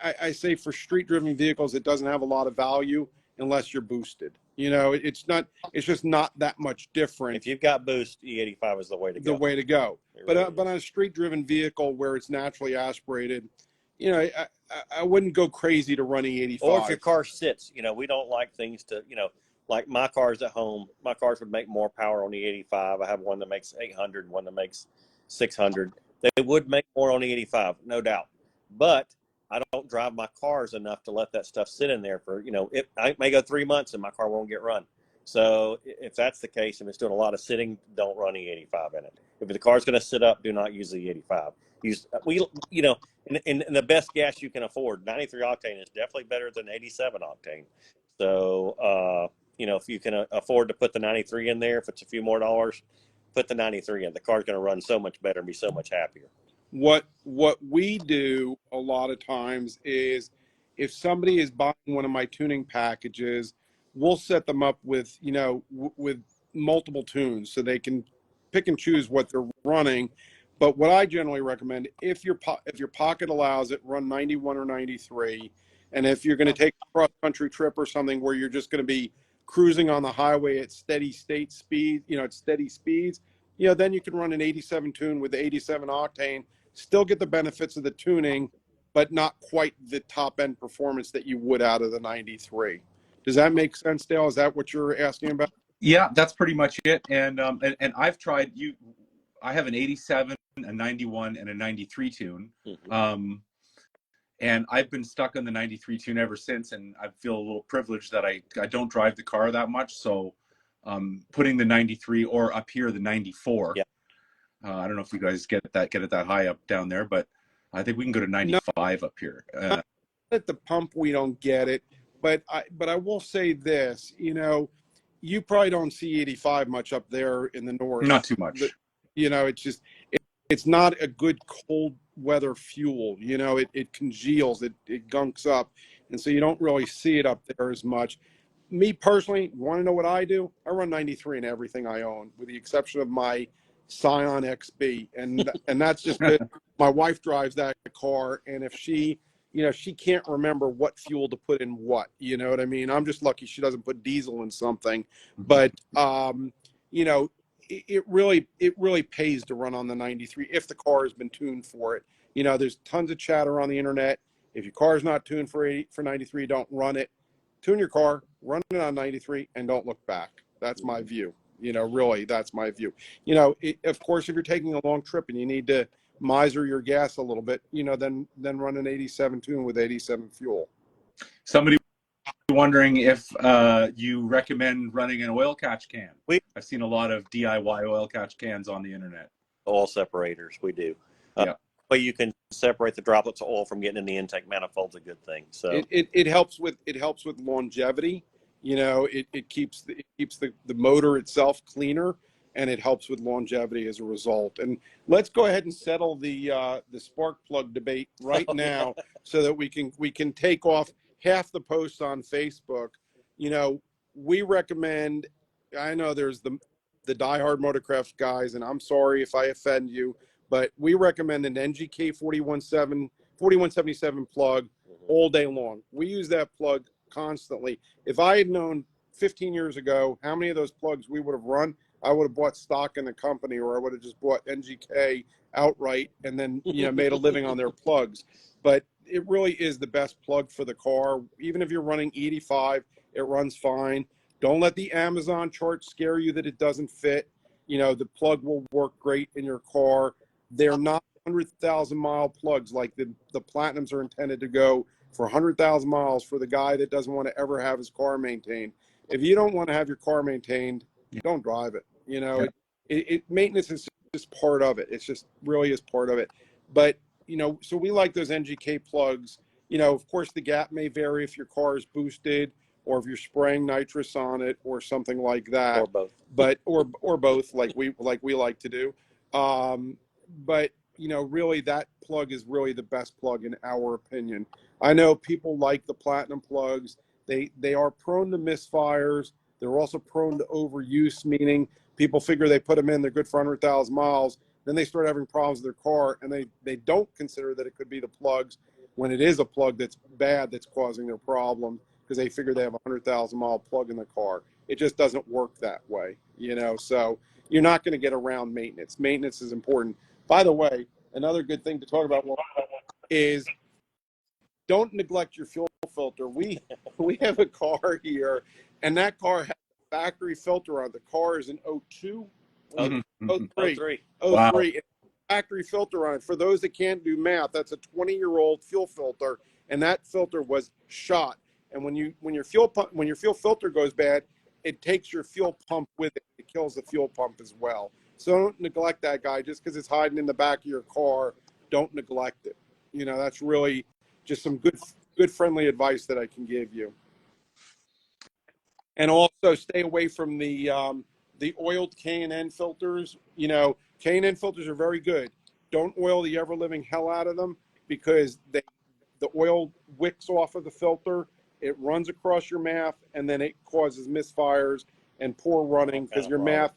I say for street-driven vehicles, it doesn't have a lot of value unless you're boosted. You know, it's just not that much different. If you've got boost, E85 is the way to go. The way to go. But on a street-driven vehicle where it's naturally aspirated, you know, I wouldn't go crazy to run E85. Or if your car sits, you know, we don't like things to, you know, like my cars at home, my cars would make more power on the 85. I have one that makes 800 and one that makes 600. They would make more on the 85, no doubt. But I don't drive my cars enough to let that stuff sit in there for, you know, I may go 3 months and my car won't get run. So if that's the case, and it's doing a lot of sitting, don't run E85 in it. If the car's going to sit up, do not use the E85. You know, in the best gas you can afford, 93 octane is definitely better than 87 octane. So, you know, if you can afford to put the 93 in there, if it's a few more dollars, put the 93 in. The car's going to run so much better and be so much happier. What we do a lot of times is if somebody is buying one of my tuning packages, we'll set them up with, you know, with multiple tunes so they can pick and choose what they're running. But what I generally recommend, if your pocket allows it, run 91 or 93. And if you're going to take a cross-country trip or something where you're just going to be cruising on the highway at steady state speed, you know, at steady speeds, you know, then you can run an 87 tune with the 87 octane, still get the benefits of the tuning, but not quite the top-end performance that you would out of the 93. Does that make sense, Dale? Is that what you're asking about? Yeah, that's pretty much it. And I've tried I have an 87, a 91, and a 93 tune. Mm-hmm. And I've been stuck on the 93 tune ever since, and I feel a little privileged that I don't drive the car that much. So putting the 93 or up here, the 94. Yeah. I don't know if you guys get it that high up down there, but I think we can go to 95 up here. At the pump, we don't get it. But I will say this, you know, you probably don't see 85 much up there in the north. Not too much. But, you know, it's just it's not a good cold weather fuel. You know, it congeals, it gunks up, and so you don't really see it up there as much. Me personally, you want to know what I do? I run 93 in everything I own, with the exception of my Scion XB, and that's just that my wife drives that car, and if she, you know, she can't remember what fuel to put in what, you know what I mean? I'm just lucky she doesn't put diesel in something, but you know, it really pays to run on the 93 if the car has been tuned for it. You know, there's tons of chatter on the internet. If your car is not tuned for 93, don't run it. Tune your car, run it on 93, and don't look back. That's my view. Really, that's my view. Of course, if you're taking a long trip and you need to miser your gas a little bit, then run an 87 tune with 87 fuel. Somebody wondering if you recommend running an oil catch can. I've seen a lot of DIY oil catch cans on the internet. Oil separators, we do. Yeah. But you can separate the droplets of oil from getting in the intake manifold's a good thing. So it helps with longevity. It keeps the motor itself cleaner, and it helps with longevity as a result. And let's go ahead and settle the spark plug debate right now, so that we can take off half the posts on Facebook. We recommend. I know there's the diehard motorcraft guys, and I'm sorry if I offend you, but we recommend an NGK 4177 plug all day long. We use that plug constantly. If I had known 15 years ago how many of those plugs we would have run, I would have bought stock in the company, or I would have just bought NGK outright and then made a living on their plugs. But it really is the best plug for the car. Even if you're running 85, it runs fine. Don't let the Amazon chart scare you that it doesn't fit. The plug will work great in your car. They're not 100,000 mile plugs like the Platinums are intended to go for 100,000 miles for the guy that doesn't want to ever have his car maintained. If you don't want to have your car maintained, don't drive it. Maintenance is just part of it. It's just really is part of it. But, so we like those NGK plugs. Of course, the gap may vary if your car is boosted, or if you're spraying nitrous on it, or something like that. Or both. But or both, like we like to do. But really, that plug is really the best plug in our opinion. I know people like the Platinum plugs. They are prone to misfires. They're also prone to overuse, meaning people figure they put them in, they're good for 100,000 miles. Then they start having problems with their car, and they don't consider that it could be the plugs when it is a plug that's bad that's causing their problem, because they figure they have a 100,000 mile plug in the car. It just doesn't work that way, so you're not going to get around maintenance. Maintenance is important. By the way, another good thing to talk about is don't neglect your fuel filter. We have a car here, and that car has a factory filter on. The car is an 02, 03. Wow. Factory filter on it. For those that can't do math, that's a 20-year-old fuel filter, and that filter was shot. And when your fuel filter goes bad, it takes your fuel pump with it. It kills the fuel pump as well. So don't neglect that guy just because it's hiding in the back of your car. Don't neglect it. That's really just some good friendly advice that I can give you. And also stay away from the oiled K&N filters. K&N filters are very good. Don't oil the ever-living hell out of them, because the oil wicks off of the filter. It runs across your MAF, and then it causes misfires and poor running, because your MAF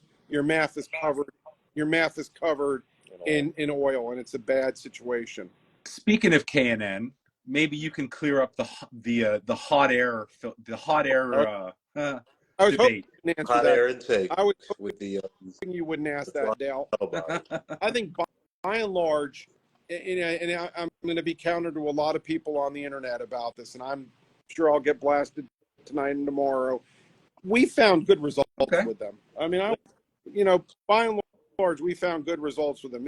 is covered. Your MAF is covered in oil, and it's a bad situation. Speaking of K&N, maybe you can clear up the hot air I was debate. hoping you wouldn't answer Hot that. air intake I was with the. hoping you wouldn't ask that, Dale. About it. I think by and large, and I'm going to be counter to a lot of people on the internet about this, and I'm sure I'll get blasted tonight and tomorrow. We found good results with them. I mean, by and large, we found good results with them.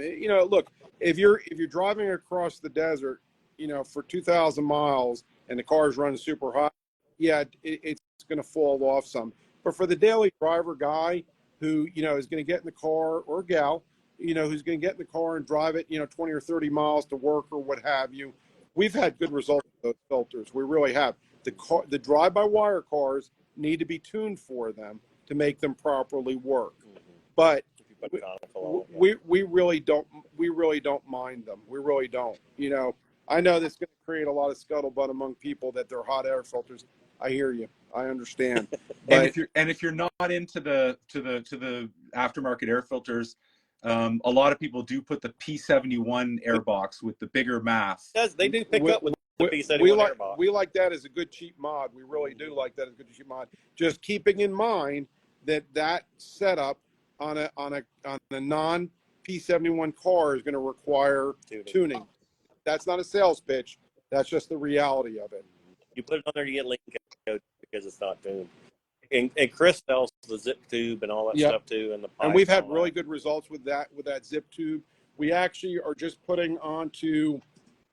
Look, if you're driving across the desert, for 2,000 miles and the car's running super hot, yeah, it's going to fall off some. But for the daily driver guy who, is going to get in the car, or gal, who's going to get in the car and drive it, 20 or 30 miles to work or what have you, we've had good results with those filters. We really have. The drive-by-wire cars need to be tuned for them to make them properly work. But we really don't mind them. We really don't. I know that's going to create a lot of scuttlebutt among people that they're hot air filters. I hear you. I understand. But And if you're not into the aftermarket air filters, a lot of people do put the P71 air box with the bigger MAF. They do pick up with the P71 air box. We like that as a good cheap mod. We really do like that as a good cheap mod. Just keeping in mind that setup on a non P71 car is going to require tuning. That's not a sales pitch. That's just the reality of it. You put it on there, you get link code because it's not tuned. and Chris sells the zip tube and all that Yep. stuff too, and the And we've pipes had and all really that. good results with that zip tube. We actually are just putting onto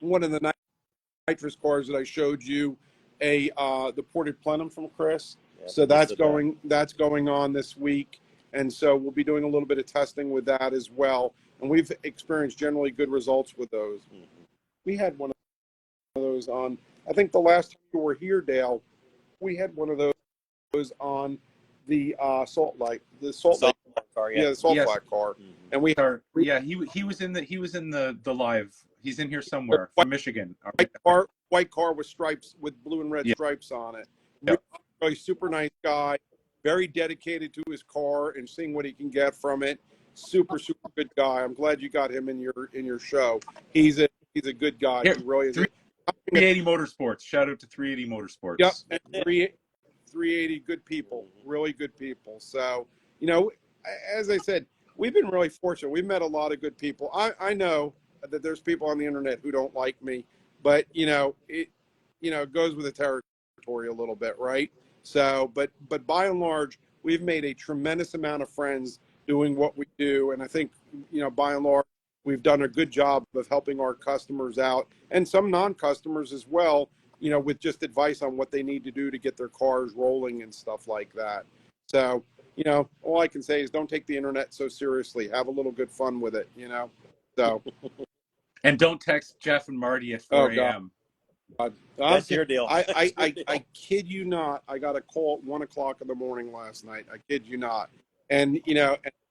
one of the nitrous cars that I showed you the ported plenum from Chris. Yeah, So just that's going on this week, and so we'll be doing a little bit of testing with that as well. And we've experienced generally good results with those. Mhm. We had one of those on. I think the last time you were here, Dale, we had one of those on the Salt Lake, the Salt Lake, car, the Salt Yes. Flat car, Mhm. and we Yeah, he was in the live. He's in here somewhere from Michigan. white car with stripes, with blue and red Yeah. stripes on it. Yeah. Really super nice guy, very dedicated to his car and seeing what he can get from it. Super good guy. I'm glad you got him in your show. He's a good guy. Here, He really is. 380 Motorsports. Shout out to 380 Motorsports. Yep, and 380 good people, really good people. So, as I said, we've been really fortunate. We've met a lot of good people. I know that there's people on the internet who don't like me, but it goes with the territory a little bit, right? So, but by and large, we've made a tremendous amount of friends doing what we do, and I think by and large, we've done a good job of helping our customers out and some non-customers as well, with just advice on what they need to do to get their cars rolling and stuff like that. So, all I can say is don't take the internet so seriously. Have a little good fun with it, So, And don't text Jeff and Marty at 4 a.m. That's your deal. I kid you not. I got a call at 1 o'clock in the morning last night. I kid you not. And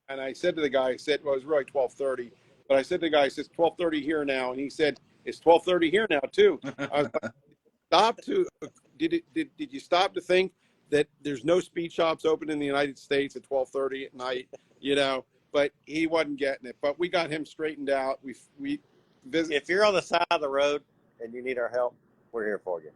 and I said to the guy, it was really 12:30, but I said to the guy, it's 12:30 here now, and he said it's 12:30 here now too. I was like, did you stop to think that there's no speed shops open in the United States at 12:30 at night? But he wasn't getting it. But we got him straightened out. We visit. If you're on the side of the road and you need our help, we're here for you.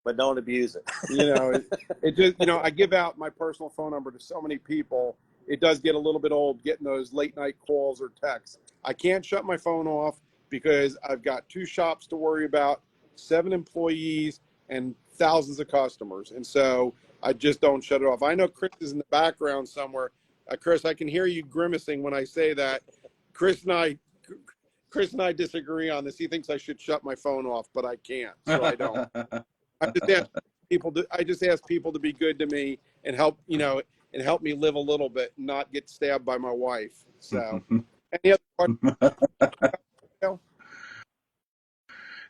But don't abuse it. It just I give out my personal phone number to so many people. It does get a little bit old getting those late night calls or texts. I can't shut my phone off because I've got 2 shops to worry about, 7 employees, and thousands of customers. And so I just don't shut it off. I know Chris is in the background somewhere. Chris, I can hear you grimacing when I say that. Chris and I disagree on this. He thinks I should shut my phone off, but I can't, so I don't. I just ask people to be good to me and help me live a little bit, and not get stabbed by my wife. So, any other questions?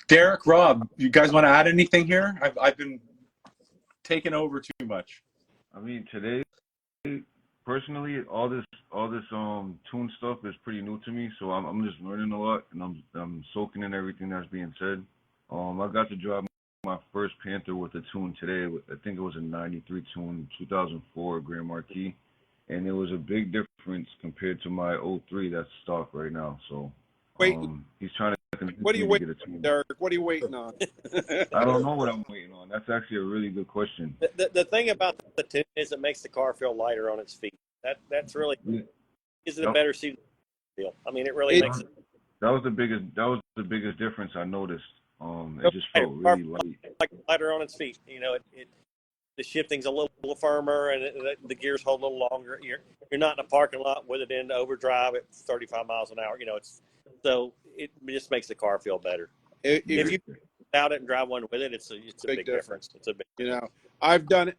Deric, Rob, you guys want to add anything here? I've been taking over too much. I mean, today, personally, all this tune stuff is pretty new to me, so I'm just learning a lot, and I'm soaking in everything that's being said. I got to drive my first Panther with a tune today. I think it was a 93 tune, 2004 Grand Marquis, and it was a big difference compared to my 03 that's stock right now. So he's trying to What are you waiting on, Deric? What are you waiting on? I don't know what I'm waiting on. That's actually a really good question. The thing about the tune is it makes the car feel lighter on its feet. That's really is it a better seat feel. I mean, it really makes it. That was the biggest difference I noticed. It just felt really light. Like lighter on its feet. The shifting's a little firmer, and the gears hold a little longer. You're not in a parking lot with it in overdrive at 35 miles an hour. So it just makes the car feel better. If you out it and drive one with it, it's a big difference. It's a big. I've done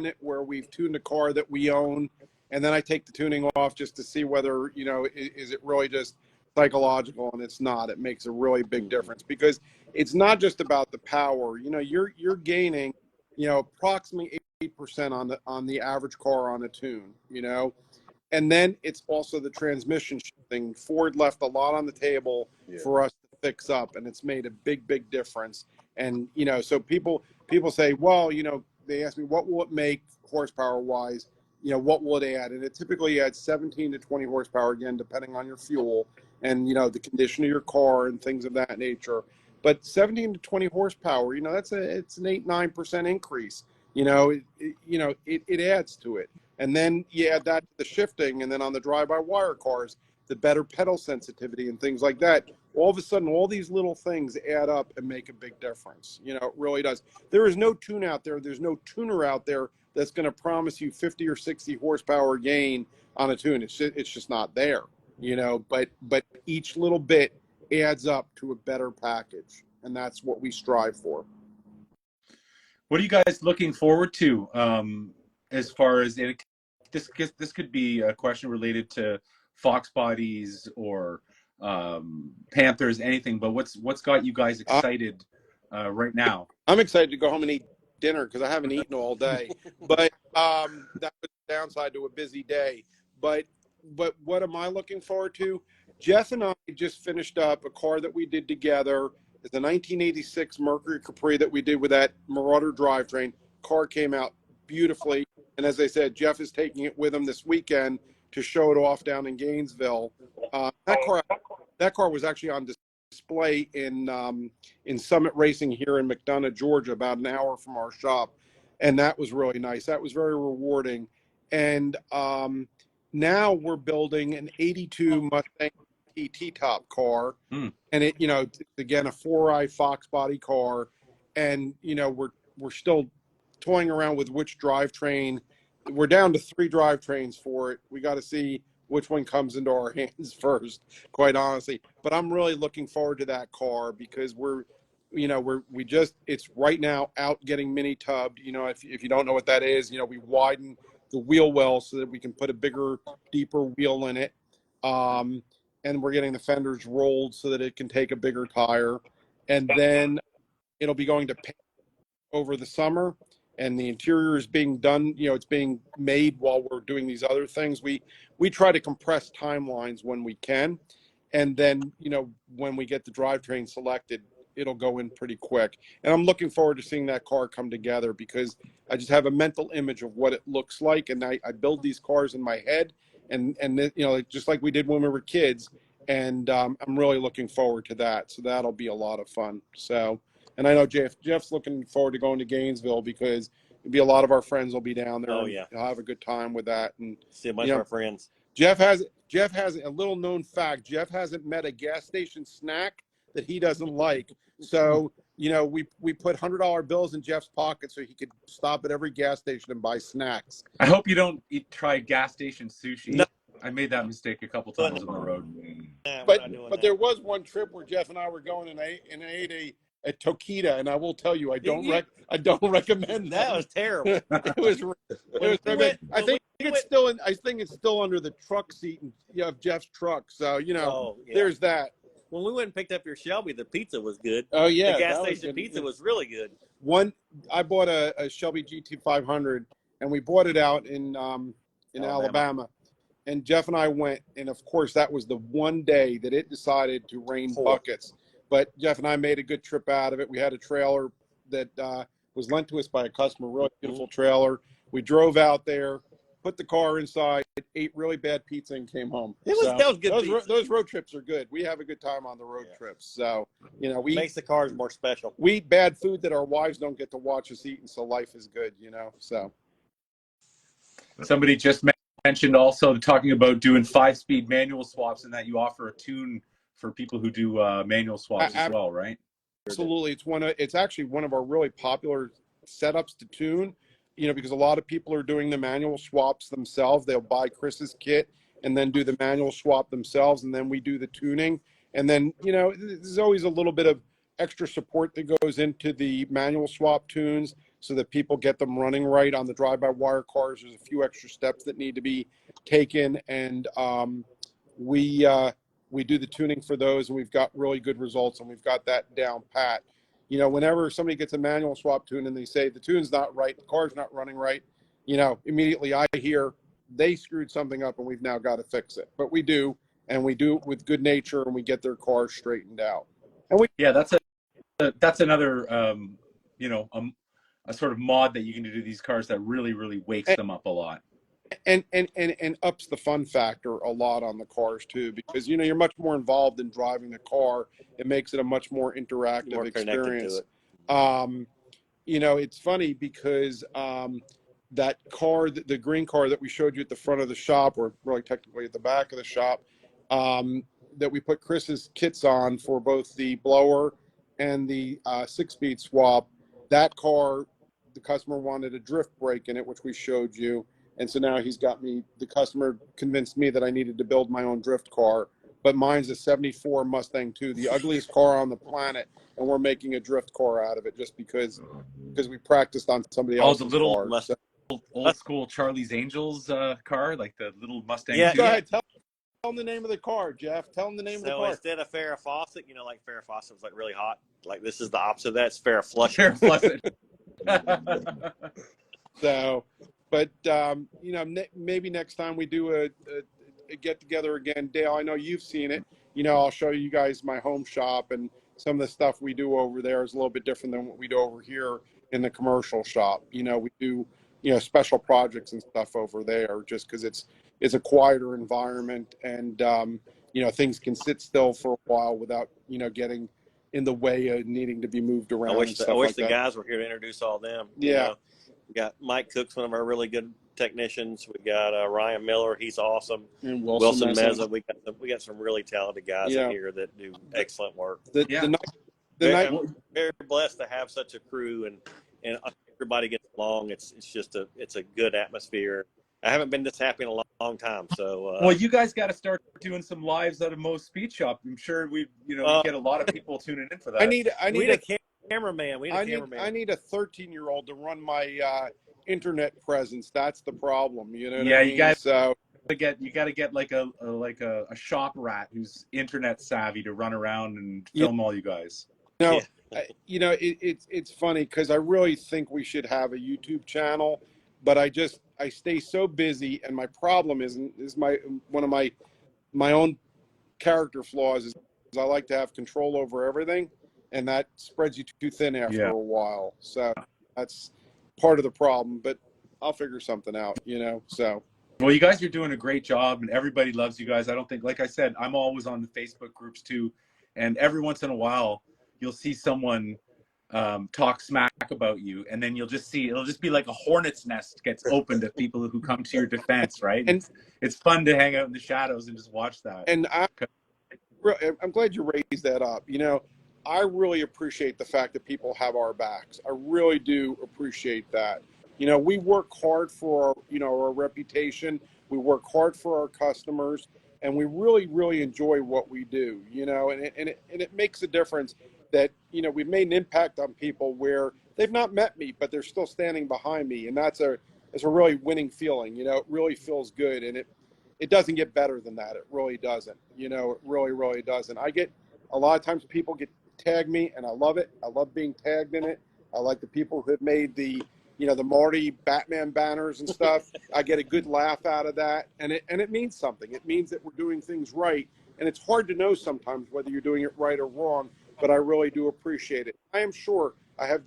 it where we've tuned a car that we own, and then I take the tuning off just to see whether is it really just psychological, and it's not. It makes a really big difference because it's not just about the power. You're gaining approximately 8% on the average car on a tune. And then it's also the transmission shifting. Ford left a lot on the table for us to fix up, and it's made a big difference. And so people say, well, they ask me, what will it make horsepower wise? What will it add? And it typically adds 17 to 20 horsepower, again, depending on your fuel and the condition of your car and things of that nature. But 17 to 20 horsepower, it's an 8-9% increase. It adds to it. And then you add that to the shifting, and then on the drive-by-wire cars, the better pedal sensitivity and things like that. All of a sudden, all these little things add up and make a big difference. It really does. There is no tune out there. There's no tuner out there that's going to promise you 50 or 60 horsepower gain on a tune. It's just not there, you know, but each little bit adds up to a better package, and that's what we strive for. What are you guys looking forward to as far as this could be a question related to Fox bodies or Panthers, anything, but what's got you guys excited right now? I'm excited to go home and eat dinner because I haven't eaten all day. But that was the downside to a busy day. But what am I looking forward to? Jeff and I just finished up a car that we did together. It's a 1986 Mercury Capri that we did with that Marauder drivetrain. Car came out beautifully. And as I said, Jeff is taking it with him this weekend to show it off down in Gainesville. That car was actually on display in Summit Racing here in McDonough, Georgia, about an hour from our shop, and that was really nice. That was very rewarding. And now we're building an '82 Mustang T-top car, and it, you know, again, a 4i Fox body car, and you know, we're still toying around with which drivetrain. We're down to 3 drivetrains for it. We got to see which one comes into our hands first, quite honestly. But I'm really looking forward to that car because it's right now out getting mini tubbed. You know, if you don't know what that is, you know, we widen the wheel well so that we can put a bigger, deeper wheel in it. And we're getting the fenders rolled so that it can take a bigger tire. And then it'll be going to paint over the summer. And the interior is being done, you know, it's being made while we're doing these other things. We try to compress timelines when we can. And then, you know, when we get the drivetrain selected, it'll go in pretty quick. And I'm looking forward to seeing that car come together because I just have a mental image of what it looks like. And I build these cars in my head and you know, just like we did when we were kids. And I'm really looking forward to that. So that'll be a lot of fun. So. And I know Jeff's looking forward to going to Gainesville because it'll be a lot of our friends will be down there. Oh yeah, he'll have a good time with that and see a bunch of our friends. Jeff has a little known fact. Jeff hasn't met a gas station snack that he doesn't like. So you know we put $100 bills in Jeff's pocket so he could stop at every gas station and buy snacks. I hope you don't try gas station sushi. No. I made that mistake a couple times on the road. But there was one trip where Jeff and I were going and I ate a Tokita, and I will tell you, I don't recommend that. That was terrible. It was I think it's still under the truck seat of Jeff's truck. So you know, there's that. When we went and picked up your Shelby, the pizza was good. Oh yeah, the gas station pizza was really good. I bought a Shelby GT500, and we bought it out in Alabama. And Jeff and I went, and of course that was the one day that it decided to rain buckets. But Jeff and I made a good trip out of it. We had a trailer that was lent to us by a customer, really beautiful trailer. We drove out there, put the car inside, ate really bad pizza, and came home. That was good. Those road trips are good. We have a good time on the road trips. So, you know, makes the cars more special. We eat bad food that our wives don't get to watch us eat, and so life is good, you know. So somebody just mentioned also talking about doing 5-speed manual swaps and that you offer a tune for people who do manual swaps as well, right? Absolutely. It's actually one of our really popular setups to tune, you know, because a lot of people are doing the manual swaps themselves. They'll buy Chris's kit and then do the manual swap themselves, and then we do the tuning. And then, you know, there's always a little bit of extra support that goes into the manual swap tunes so that people get them running right on the drive-by-wire cars. There's a few extra steps that need to be taken, and we do the tuning for those, and we've got really good results, and we've got that down pat. You know, whenever somebody gets a manual swap tune and they say the tune's not right, the car's not running right, you know, immediately I hear they screwed something up and we've now got to fix it. But we do, and we do it with good nature, and we get their cars straightened out. And that's another you know, a sort of mod that you can do to these cars that really, really wakes them up a lot. And ups the fun factor a lot on the cars too, because you know you're much more involved in driving the car. It makes it a much more interactive experience. You know, it's funny because that car, the green car that we showed you at the front of the shop, or really technically at the back of the shop, that we put Chris's kits on for both the blower and the 6-speed swap. That car the customer wanted a drift brake in it, which we showed you. And so now the customer convinced me that I needed to build my own drift car. But mine's a 74 Mustang 2, the ugliest car on the planet. And we're making a drift car out of it just because we practiced on somebody else's the little car. So, old school Charlie's Angels car, like the little Mustang. Yeah, 2. go ahead. Tell them the name of the car, Jeff. Tell them the name of the So car. instead of Farrah Fawcett, like Farrah Fawcett was like really hot. Like this is the opposite of that. It's Farrah Flush. Fair Flushing. So, but maybe next time we do a get together again, Dale. I know you've seen it. I'll show you guys my home shop, and some of the stuff we do over there is a little bit different than what we do over here in the commercial shop. We do special projects and stuff over there just because it's a quieter environment, and things can sit still for a while without getting in the way of needing to be moved around. I wish the that. guys were here to introduce all them. Yeah. We got Mike Cook's one of our really good technicians. We got Ryan Miller. He's awesome. And Wilson Meza. We got some really talented guys in Yeah. here that do excellent work. Very blessed to have such a crew, and everybody gets along. It's just a good atmosphere. I haven't been this happy in a long time. So well, you guys got to start doing some lives out of Mos Speed Shop. I'm sure we get a lot of people tuning in for that. I need a cameraman. I need a 13-year-old to run my internet presence. That's the problem. You know what I mean? You guys. So you got to get like a shop rat who's internet savvy to run around and film all you guys. It's funny because I really think we should have a YouTube channel, but I stay so busy, and my problem is one of my own character flaws is I like to have control over everything, and that spreads you too thin after a while. So that's part of the problem, but I'll figure something out, so. Well, you guys are doing a great job, and everybody loves you guys. I don't think, like I said, I'm always on the Facebook groups too, and every once in a while you'll see someone talk smack about you, and then it'll just be like a hornet's nest gets opened to people who come to your defense, right? And it's fun to hang out in the shadows and just watch that. And I'm glad you raised that up. I really appreciate the fact that people have our backs. I really do appreciate that. We work hard for our reputation. We work hard for our customers, and we really, really enjoy what we do. And it makes a difference that we've made an impact on people where they've not met me, but they're still standing behind me, and it's a really winning feeling. It really feels good, and it doesn't get better than that. It really doesn't. It really, really doesn't. I get a lot of times people tag me, and I love it. I love being tagged in it. I like the people who have made the Marty Batman banners and stuff. I get a good laugh out of that, and it means something. It means that we're doing things right, and it's hard to know sometimes whether you're doing it right or wrong. But I really do appreciate it. I am sure I have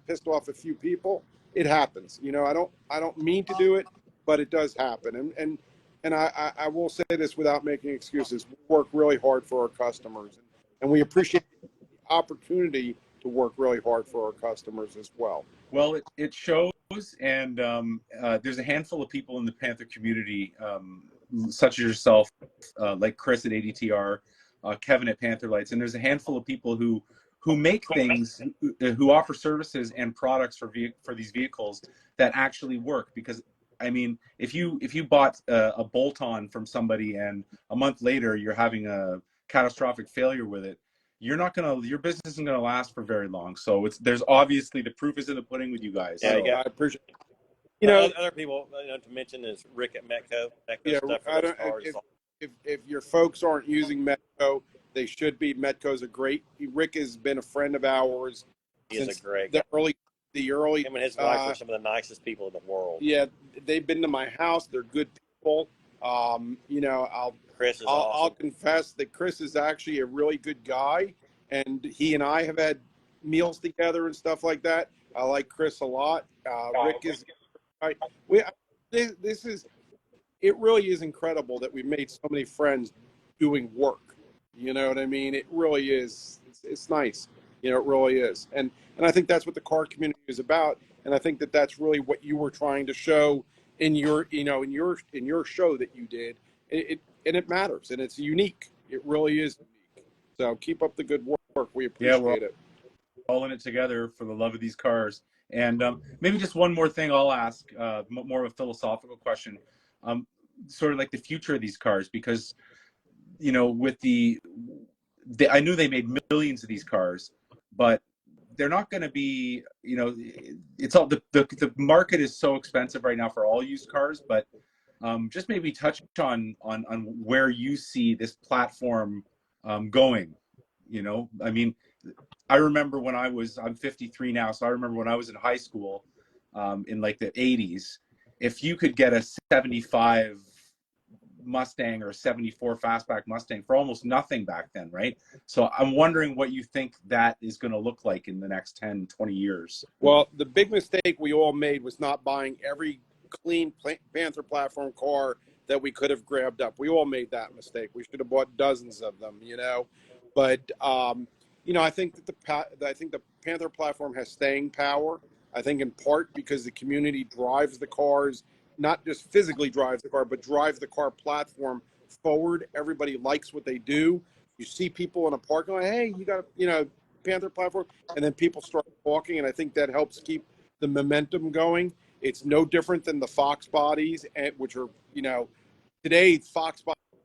pissed off a few people. It happens. I don't mean to do it, but it does happen. And I will say this without making excuses. We work really hard for our customers, and we appreciate the opportunity to work really hard for our customers as well. Well, it shows, and there's a handful of people in the Panther community, such as yourself, like Chris at ADTR, Kevin at Panther Lights, and there's a handful of people who make things, who offer services and products for these vehicles that actually work. Because I mean, if you bought a bolt-on from somebody and a month later you're having a catastrophic failure with it, your business isn't gonna last for very long. So there's obviously the proof is in the pudding with you guys. Yeah, so. I appreciate. Other people to mention is Rick at Metco. If your folks aren't using Metco, they should be. Metco's Rick has been a friend of ours. He's a great guy. The early. Him and his wife are some of the nicest people in the world. Yeah, they've been to my house. They're good people. Chris is awesome. I'll confess that Chris is actually a really good guy, and he and I have had meals together and stuff like that. I like Chris a lot. Rick is. It really is incredible that we've made so many friends doing work. You know what I mean? It really is. It's nice. It really is. And I think that's what the car community is about. And I think that that's really what you were trying to show in your show that you did. It matters, and it's unique. It really is unique. So keep up the good work. We appreciate it. All in it together for the love of these cars. And maybe just one more thing I'll ask, more of a philosophical question, sort of like the future of these cars, because, you know, with I knew they made millions of these cars, but they're not going to be, you know, it's all the market is so expensive right now for all used cars, but just maybe touch on where you see this platform going. You know, I mean, I remember when I'm 53 now, so I remember when I was in high school, in like the 80s, if you could get a 75 Mustang or a 74 fastback Mustang for almost nothing back then, right? So I'm wondering what you think that is going to look like in the next 10, 20 years. Well, the big mistake we all made was not buying every clean Panther platform car that we could have grabbed up. We all made that mistake. We should have bought dozens of them, you know. But you know, I think that the Panther platform has staying power. I think in part because the community drives the cars, not just physically drives the car, but drives the car platform forward. Everybody likes what they do. You see people in a parking lot, hey, you got, you know, Panther platform, and then people start talking, and I think that helps keep the momentum going. It's no different than the Fox bodies, which are, you know, today Fox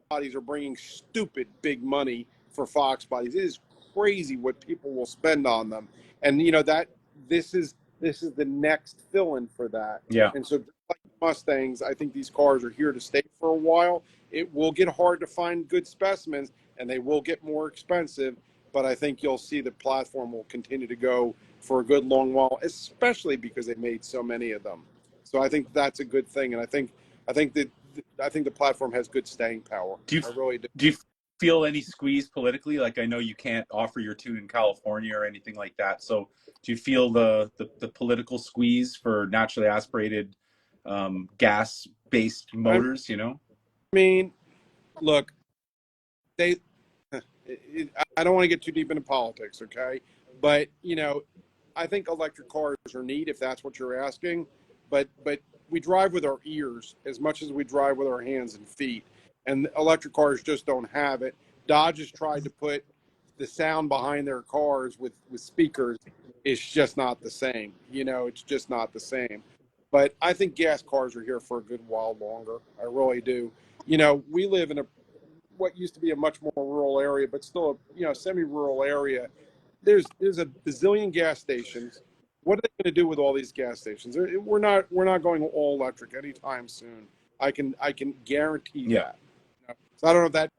bodies are bringing stupid big money for Fox bodies. It is crazy what people will spend on them, and you know that this is the next fill-in for that. Yeah. And so, just like Mustangs, I think these cars are here to stay for a while. It will get hard to find good specimens, and they will get more expensive. But I think you'll see the platform will continue to go for a good long while, especially because they made so many of them. So I think that's a good thing, and I think the platform has good staying power. I really do. Do you feel any squeeze politically? Like, I know you can't offer your tune in California or anything like that. So do you feel the political squeeze for naturally aspirated gas-based motors, you know? I mean, look, I don't want to get too deep into politics, okay? But, you know, I think electric cars are neat if that's what you're asking. But we drive with our ears as much as we drive with our hands and feet. And electric cars just don't have it. Dodge has tried to put the sound behind their cars with speakers. It's just not the same. You know, it's just not the same. But I think gas cars are here for a good while longer. I really do. You know, we live in what used to be a much more rural area, but still a, you know, semi-rural area. There's a bazillion gas stations. What are they going to do with all these gas stations? We're not going all electric anytime soon. I can guarantee that. You know? So I don't know if that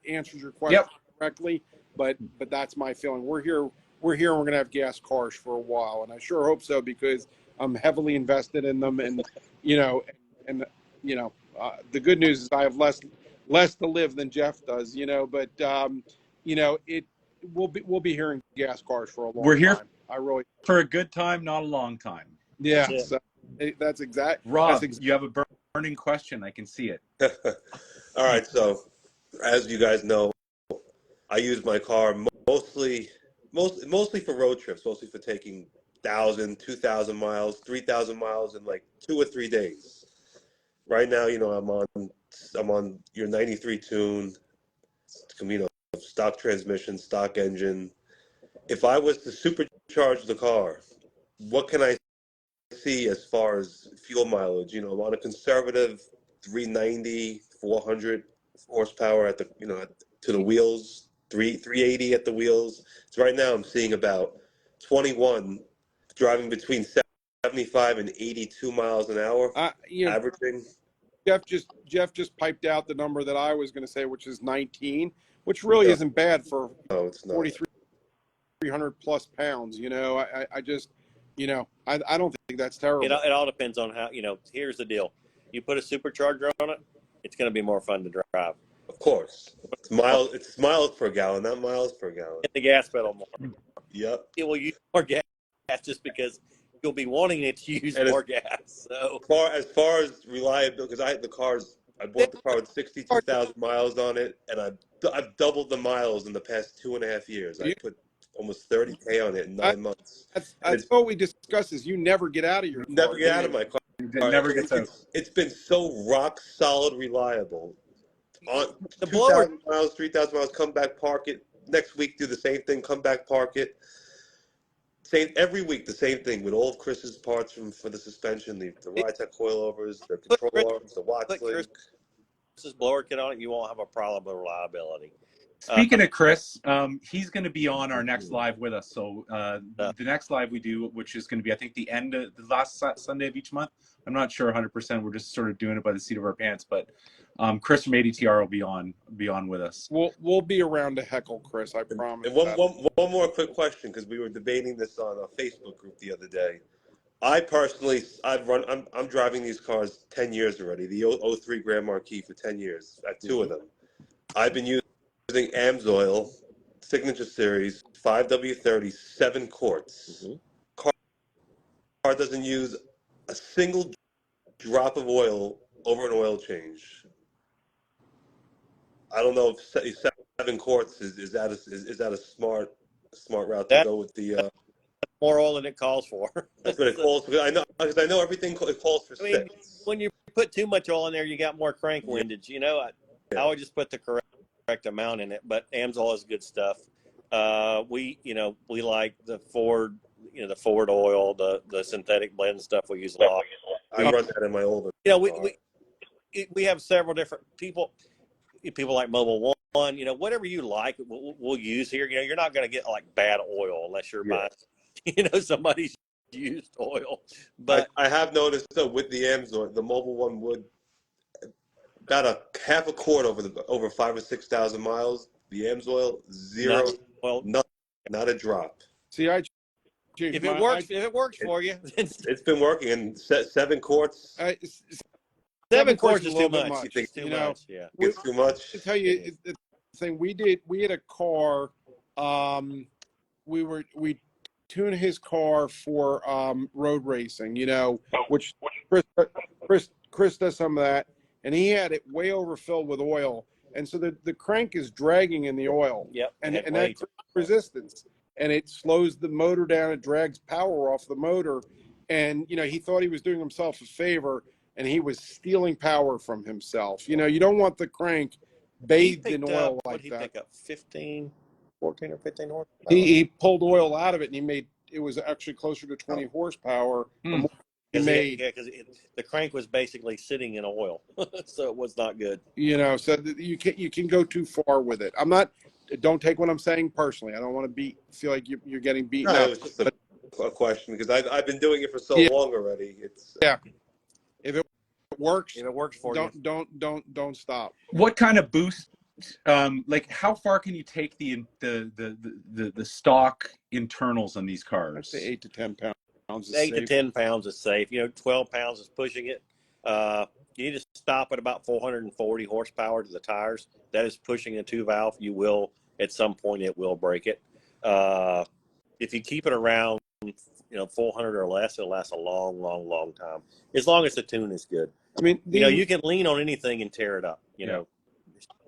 answers your question correctly, but that's my feeling. We're here and we're going to have gas cars for a while, and I sure hope so because I'm heavily invested in them, and you know, the good news is I have less to live than Jeff does, you know, but you know, we'll be hearing gas cars for a long time. We're here I really for a good time, not a long time. Yeah. So that's exact. Rob, you have a burning question. I can see it. All right. So, as you guys know, I use my car mostly for road trips, mostly for taking 1,000, 2,000 miles, 3,000 miles in like 2 or 3 days. Right now, you know, I'm on your 93 tune, you know, stock transmission, stock engine. If I was to supercharge the car, what can I see as far as fuel mileage? You know, I'm on a conservative 390, 400 horsepower at the, you know, to the wheels, 380 at the wheels. So right now I'm seeing about 21 driving between 75 and 82 miles an hour, you know, averaging. Jeff just piped out the number that I was going to say, which is 19, which really isn't bad for 4,300 plus pounds. You know, I just, you know, I don't think that's terrible. It all depends on how, you know, here's the deal. You put a supercharger on it, it's going to be more fun to drive. Of course. It's miles per gallon, not miles per gallon. Hit the gas pedal more. Yep. It will use more gas just because you'll be wanting it to use more gas. So as far as reliability, because I bought the car with 62,000 miles on it, and I've doubled the miles in the past 2.5 years. I put almost 30K on it in 9 months. That's what we discussed is you never get out of your car. Never get out of my car. It never gets out. It's been so rock solid reliable. On the 2,000 miles, 3,000 miles, come back, park it. Next week, do the same thing, come back, park it. Same every week, the same thing with all of Chris's parts for the suspension, the Rytec coilovers, the control arms, the Watts Put link. Chris's blower kit on it, you won't have a problem with reliability. Speaking of Chris, he's going to be on our next live with us. So the next live we do, which is going to be, I think, the end of the last Sunday of each month. I'm not sure 100%. We're just sort of doing it by the seat of our pants. But Chris from ADTR will be on with us. We'll be around to heckle Chris, I promise. And one more quick question, because we were debating this on a Facebook group the other day. I'm driving these cars 10 years already. The 03 Grand Marquis for 10 years. I have two of them. I've been using AMSOIL Signature Series 5W30 7 quarts. Car doesn't use a single drop of oil over an oil change. I don't know if 7 quarts is that a smart route to go with the more oil than it calls for. That's what it calls for. I know everything it calls for 6. When you put too much oil in there, you got more crank windage. You know, I would just put the correct amount in it. But AMSOIL is good stuff. We like the Ford, the Ford oil, the synthetic blend stuff we use a lot. I run that in my older. We have several different people like Mobile One. Whatever you like, we'll use here. You're not going to get like bad oil unless you're buying, somebody's used oil. But I have noticed though with the AMSOIL, the Mobile One would about a half a quart over 5,000 or 6,000 miles. The AMSOIL 0, not a drop. See, if it works for you, it's been working. And 7 quarts. 7 quarts is too much. much. It's too much. Yeah, it's too much. To tell you the thing, we had a car. We tuned his car for road racing. Which Chris does some of that, and he had it way overfilled with oil, and so the crank is dragging in the oil. Yep, and that's resistance, and it slows the motor down. It drags power off the motor, and he thought he was doing himself a favor. And he was stealing power from himself. You don't want the crank bathed in oil like that. What did he pick up? 14 or 15 horsepower? He pulled oil out of it, and it was actually closer to 20 horsepower. Because the crank was basically sitting in oil, so it was not good. So you can go too far with it. Don't take what I'm saying personally. I don't want to feel like you're getting beaten up. It was just a question, because I've been doing it for so long already. If it works for you, don't stop. What kind of boost? How far can you take the stock internals on these cars? I'd say 8 to 10 pounds. 8 to 10 pounds is safe. 12 pounds is pushing it. You need to stop at about 440 horsepower to the tires. That is pushing a 2-valve. You will, at some point, it will break it. If you keep it around 400 or less, it'll last a long, long, long time. As long as the tune is good. You can lean on anything and tear it up.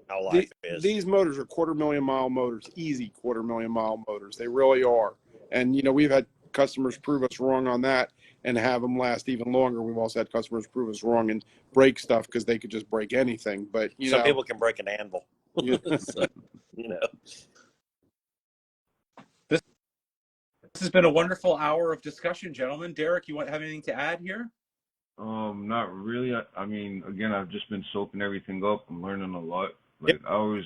How life is. These motors are 250,000-mile motors, easy 250,000-mile motors. They really are. And we've had customers prove us wrong on that and have them last even longer. We've also had customers prove us wrong and break stuff because they could just break anything. But some people can break an anvil. This has been a wonderful hour of discussion, gentlemen. Deric, you have anything to add here? Not really. Again, I've just been soaking everything up. I'm learning a lot. I always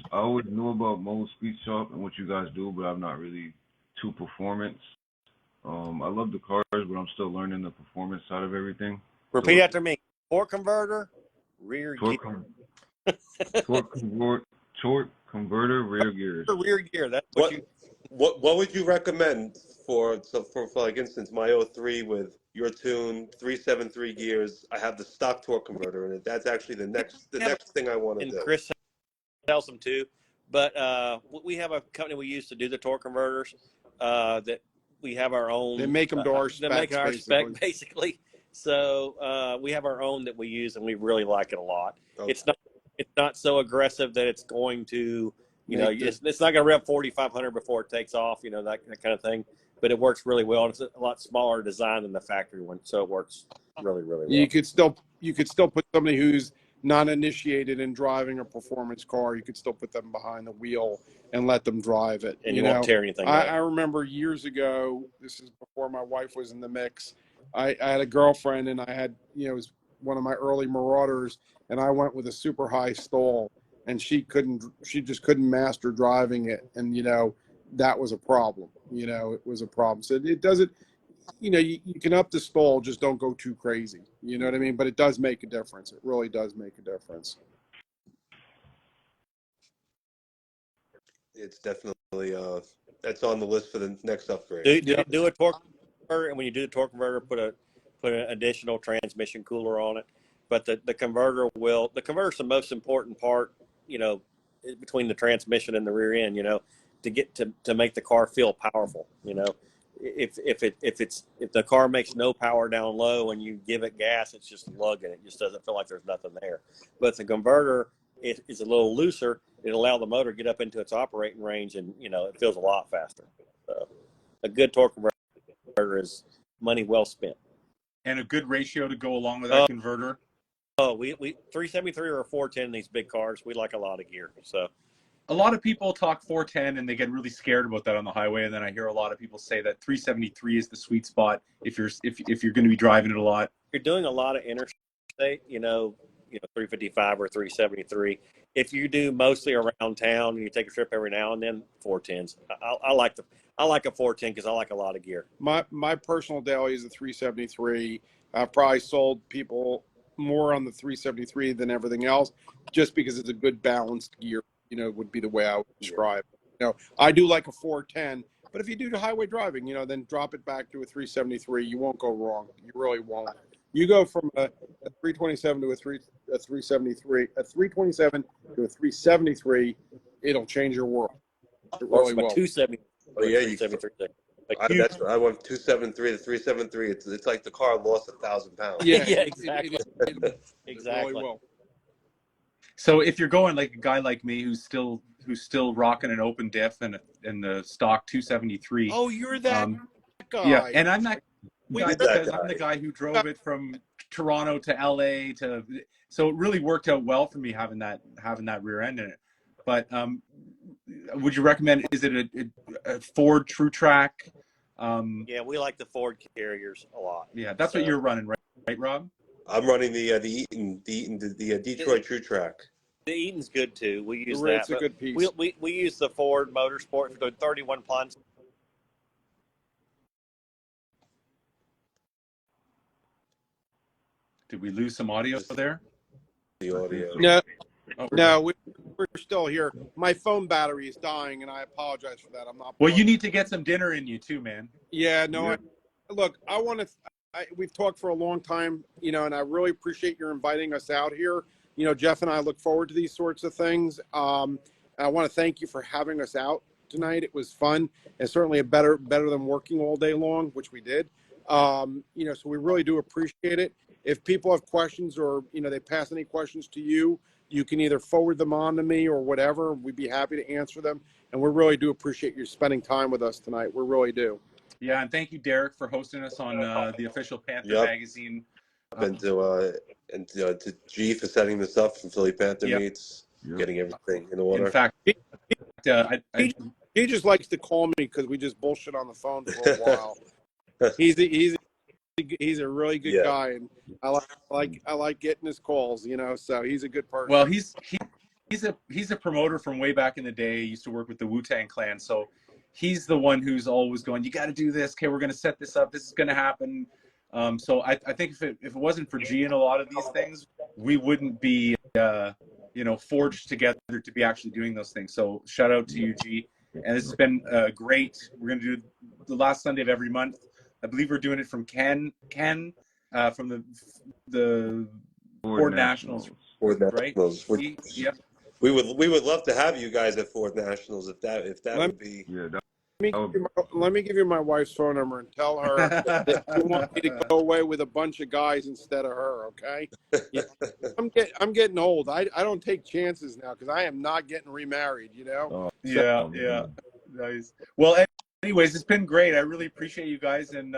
knew about Mos Speed Shop and what you guys do, but I'm not really too performance. I love the cars, but I'm still learning the performance side of everything. Repeat after me. Torque converter, rear gear. Torque converter, rear gears. Rear gear. That's what would you recommend for like instance my 03 with your tune 373 gears? I have the stock torque converter in it. That's actually the next thing I want to do. And Chris sells them too, but we have a company we use to do the torque converters. That we have our own. They make them to our spec. They make our spec basically. So we have our own that we use, and we really like it a lot. Okay. It's not so aggressive that it's going to. It's not going to rev 4,500 before it takes off, that kind of thing. But it works really well. It's a lot smaller design than the factory one, so it works really, really well. You could still put somebody who's not initiated in driving a performance car, you could still put them behind the wheel and let them drive it. And you won't tear anything up. I remember years ago, this is before my wife was in the mix, I had a girlfriend, and I had, it was one of my early Marauders, and I went with a super high stall, and she just couldn't master driving it. And, that was a problem. It was a problem. So it doesn't, you can up the stall, just don't go too crazy. You know what I mean? But it does make a difference. It really does make a difference. It's definitely that's on the list for the next upgrade. Do a torque converter, and when you do the torque converter, put an additional transmission cooler on it. But the converter's the most important part, between the transmission and the rear end, to get to make the car feel powerful. If the car makes no power down low and you give it gas, it's just lugging. It just doesn't feel like there's nothing there. But if the converter is a little looser, it'll allow the motor to get up into its operating range, and it feels a lot faster. So a good torque converter is money well spent. And a good ratio to go along with that converter. Oh, we 373 or a 410 in these big cars. We like a lot of gear. So a lot of people talk 410 and they get really scared about that on the highway. And then I hear a lot of people say that 373 is the sweet spot if you're going to be driving it a lot. You're doing a lot of interstate, 355 or 373. If you do mostly around town and you take a trip every now and then, 410s. I like a 410 because I like a lot of gear. My personal daily is a 373. I've probably sold people more on the 373 than everything else, just because it's a good balanced gear. Would be the way I would describe it. I do like a 410, but if you do the highway driving, then drop it back to a 373. You won't go wrong. You really won't. You go from a 327 to a 373, a 327 to a 373, it'll change your world. It really will. 270. Oh yeah, 373. I went 273 to 373. It's like the car lost 1,000 pounds. Yeah, exactly. Exactly. Really will. So if you're going like a guy like me who's still rocking an open diff and the stock 273. Oh, you're that guy. Yeah, and I'm that guy because I'm the guy who drove it from Toronto to LA so it really worked out well for me having that rear end in it. But would you recommend? Is it a Ford True Track? Yeah, we like the Ford Carriers a lot. Yeah, that's what you're running, right, Rob? I'm running the Detroit True Track. The Eaton's good too. We use that. It's a good piece. We use the Ford Motorsport for the 31 Plunge. Did we lose some audio there? The audio. No, we're still here. My phone battery is dying, and I apologize for that. I'm not. Well, you need to get some dinner in you too, man. Yeah, no. Look, I want to. We've talked for a long time, and I really appreciate your inviting us out here. Jeff and I look forward to these sorts of things. I want to thank you for having us out tonight. It was fun, and certainly better than working all day long, which we did. So we really do appreciate it. If people have questions or, they pass any questions to you, you can either forward them on to me or whatever. We'd be happy to answer them. And we really do appreciate you spending time with us tonight. We really do. Yeah, and thank you, Deric, for hosting us on the official Panther magazine. And to G for setting this up from Philly Panther Meets, getting everything in order. In fact, he just likes to call me because we just bullshit on the phone for a while. He's a really good guy, and I like getting his calls. So he's a good person. Well, he's a promoter from way back in the day. He used to work with the Wu-Tang Clan, so he's the one who's always going, you got to do this. Okay, we're going to set this up. This is going to happen. So I think if it wasn't for G and a lot of these things, we wouldn't be, forged together to be actually doing those things. So shout out to you, G. And this has been great. We're going to do the last Sunday of every month. I believe we're doing it from Ken from the Ford Nationals. Ford Nationals. Right? Yep. We would love to have you guys at Ford Nationals if that would be. Yeah. Let me give you my wife's phone number and tell her that you want me to go away with a bunch of guys instead of her. Okay. Yeah. I'm getting old. I don't take chances now because I am not getting remarried. Yeah. Nice. Well, anyways, it's been great. I really appreciate you guys, and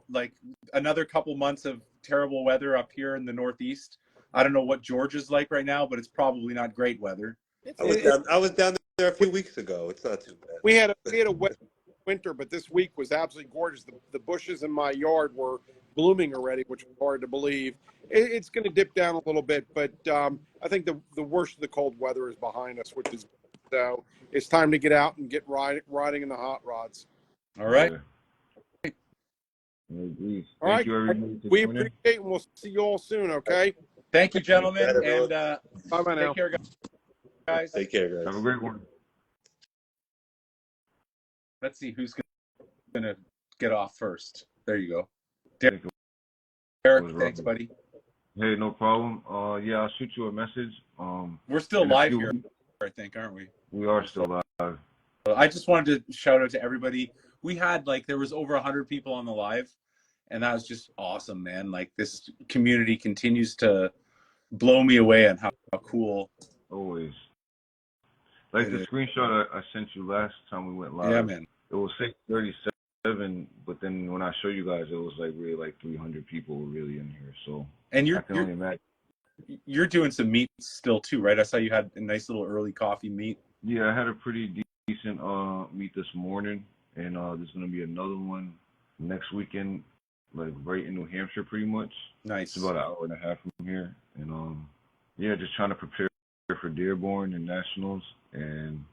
like another couple months of terrible weather up here in the Northeast. I don't know what Georgia's like right now, but it's probably not great weather. I was down there a few weeks ago. It's not too bad. We had a wet winter, but this week was absolutely gorgeous. The bushes in my yard were blooming already, which was hard to believe. It's going to dip down a little bit, but I think the worst of the cold weather is behind us, which is so it's time to get out and get riding in the hot rods. All right. Yeah. I agree. All right. Thank you, everybody. We appreciate it, and we'll see you all soon, okay? Thank you, gentlemen, Thank you, and Bye-bye now. take care, guys. Take care, guys. Have a great one. Let's see who's going to get off first. There you go. Thank you. Deric, thanks, buddy. Hey, no problem. Yeah, I'll shoot you a message. We're still in a live few here, weeks. I think, aren't we? We are still live. I just wanted to shout out to everybody. We had there was over 100 people on the live, and that was just awesome, man. Like, this community continues to blow me away on how cool. Always. Like the screenshot I sent you last time we went live. Yeah, man. It was 6:37, but then when I show you guys, it was really 300 people were really in here. So And I can only imagine. you're doing some meets still too, right? I saw you had a nice little early coffee meet. Yeah, I had a pretty decent meet this morning, and there's gonna be another one next weekend, like right in New Hampshire, pretty much. Nice. It's about an hour and a half from here, and yeah, just trying to prepare for Dearborn and Nationals, and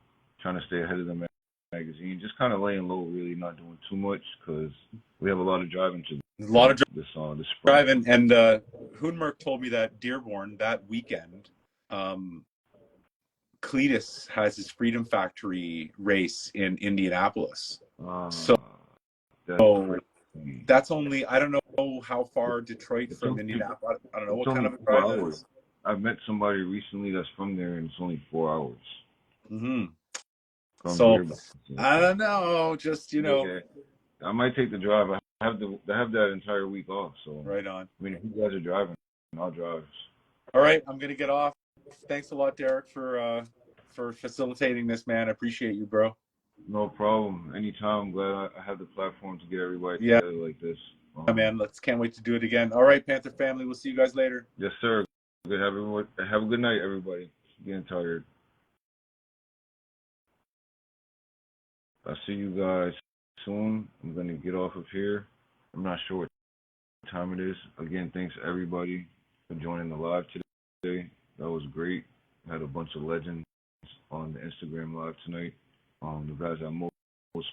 trying to stay ahead of the magazine. Just kind of laying low, really, not doing too much because we have a lot of driving to do. A lot of this spring. driving, and Hoonmerk told me that Dearborn that weekend, Cletus has his Freedom Factory race in Indianapolis. So that's only, I don't know how far Detroit from Indianapolis. I don't know what kind of a drive it is. I've met somebody recently that's from there, and it's only 4 hours. Mm-hmm. So I don't know, just Yeah. I might take the drive. I have that entire week off. So right on. I mean, if you guys are driving, I'll drive. All right, I'm gonna get off. Thanks a lot, Deric, for facilitating this, man. I appreciate you, bro. No problem. Anytime. I'm glad I have the platform to get everybody together like this. Yeah, man. Can't wait to do it again. All right, Panther family. We'll see you guys later. Yes, sir. Good. Have a good night, everybody. Getting tired. I'll see you guys soon. I'm gonna get off of here. I'm not sure what time it is. Again, thanks everybody for joining the live today. That was great. I had a bunch of legends on the Instagram live tonight. The guys at Mos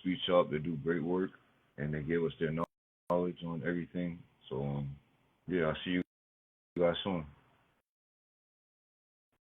Speed Shop, they do great work, and they gave us their knowledge on everything. So yeah, I'll see you guys soon.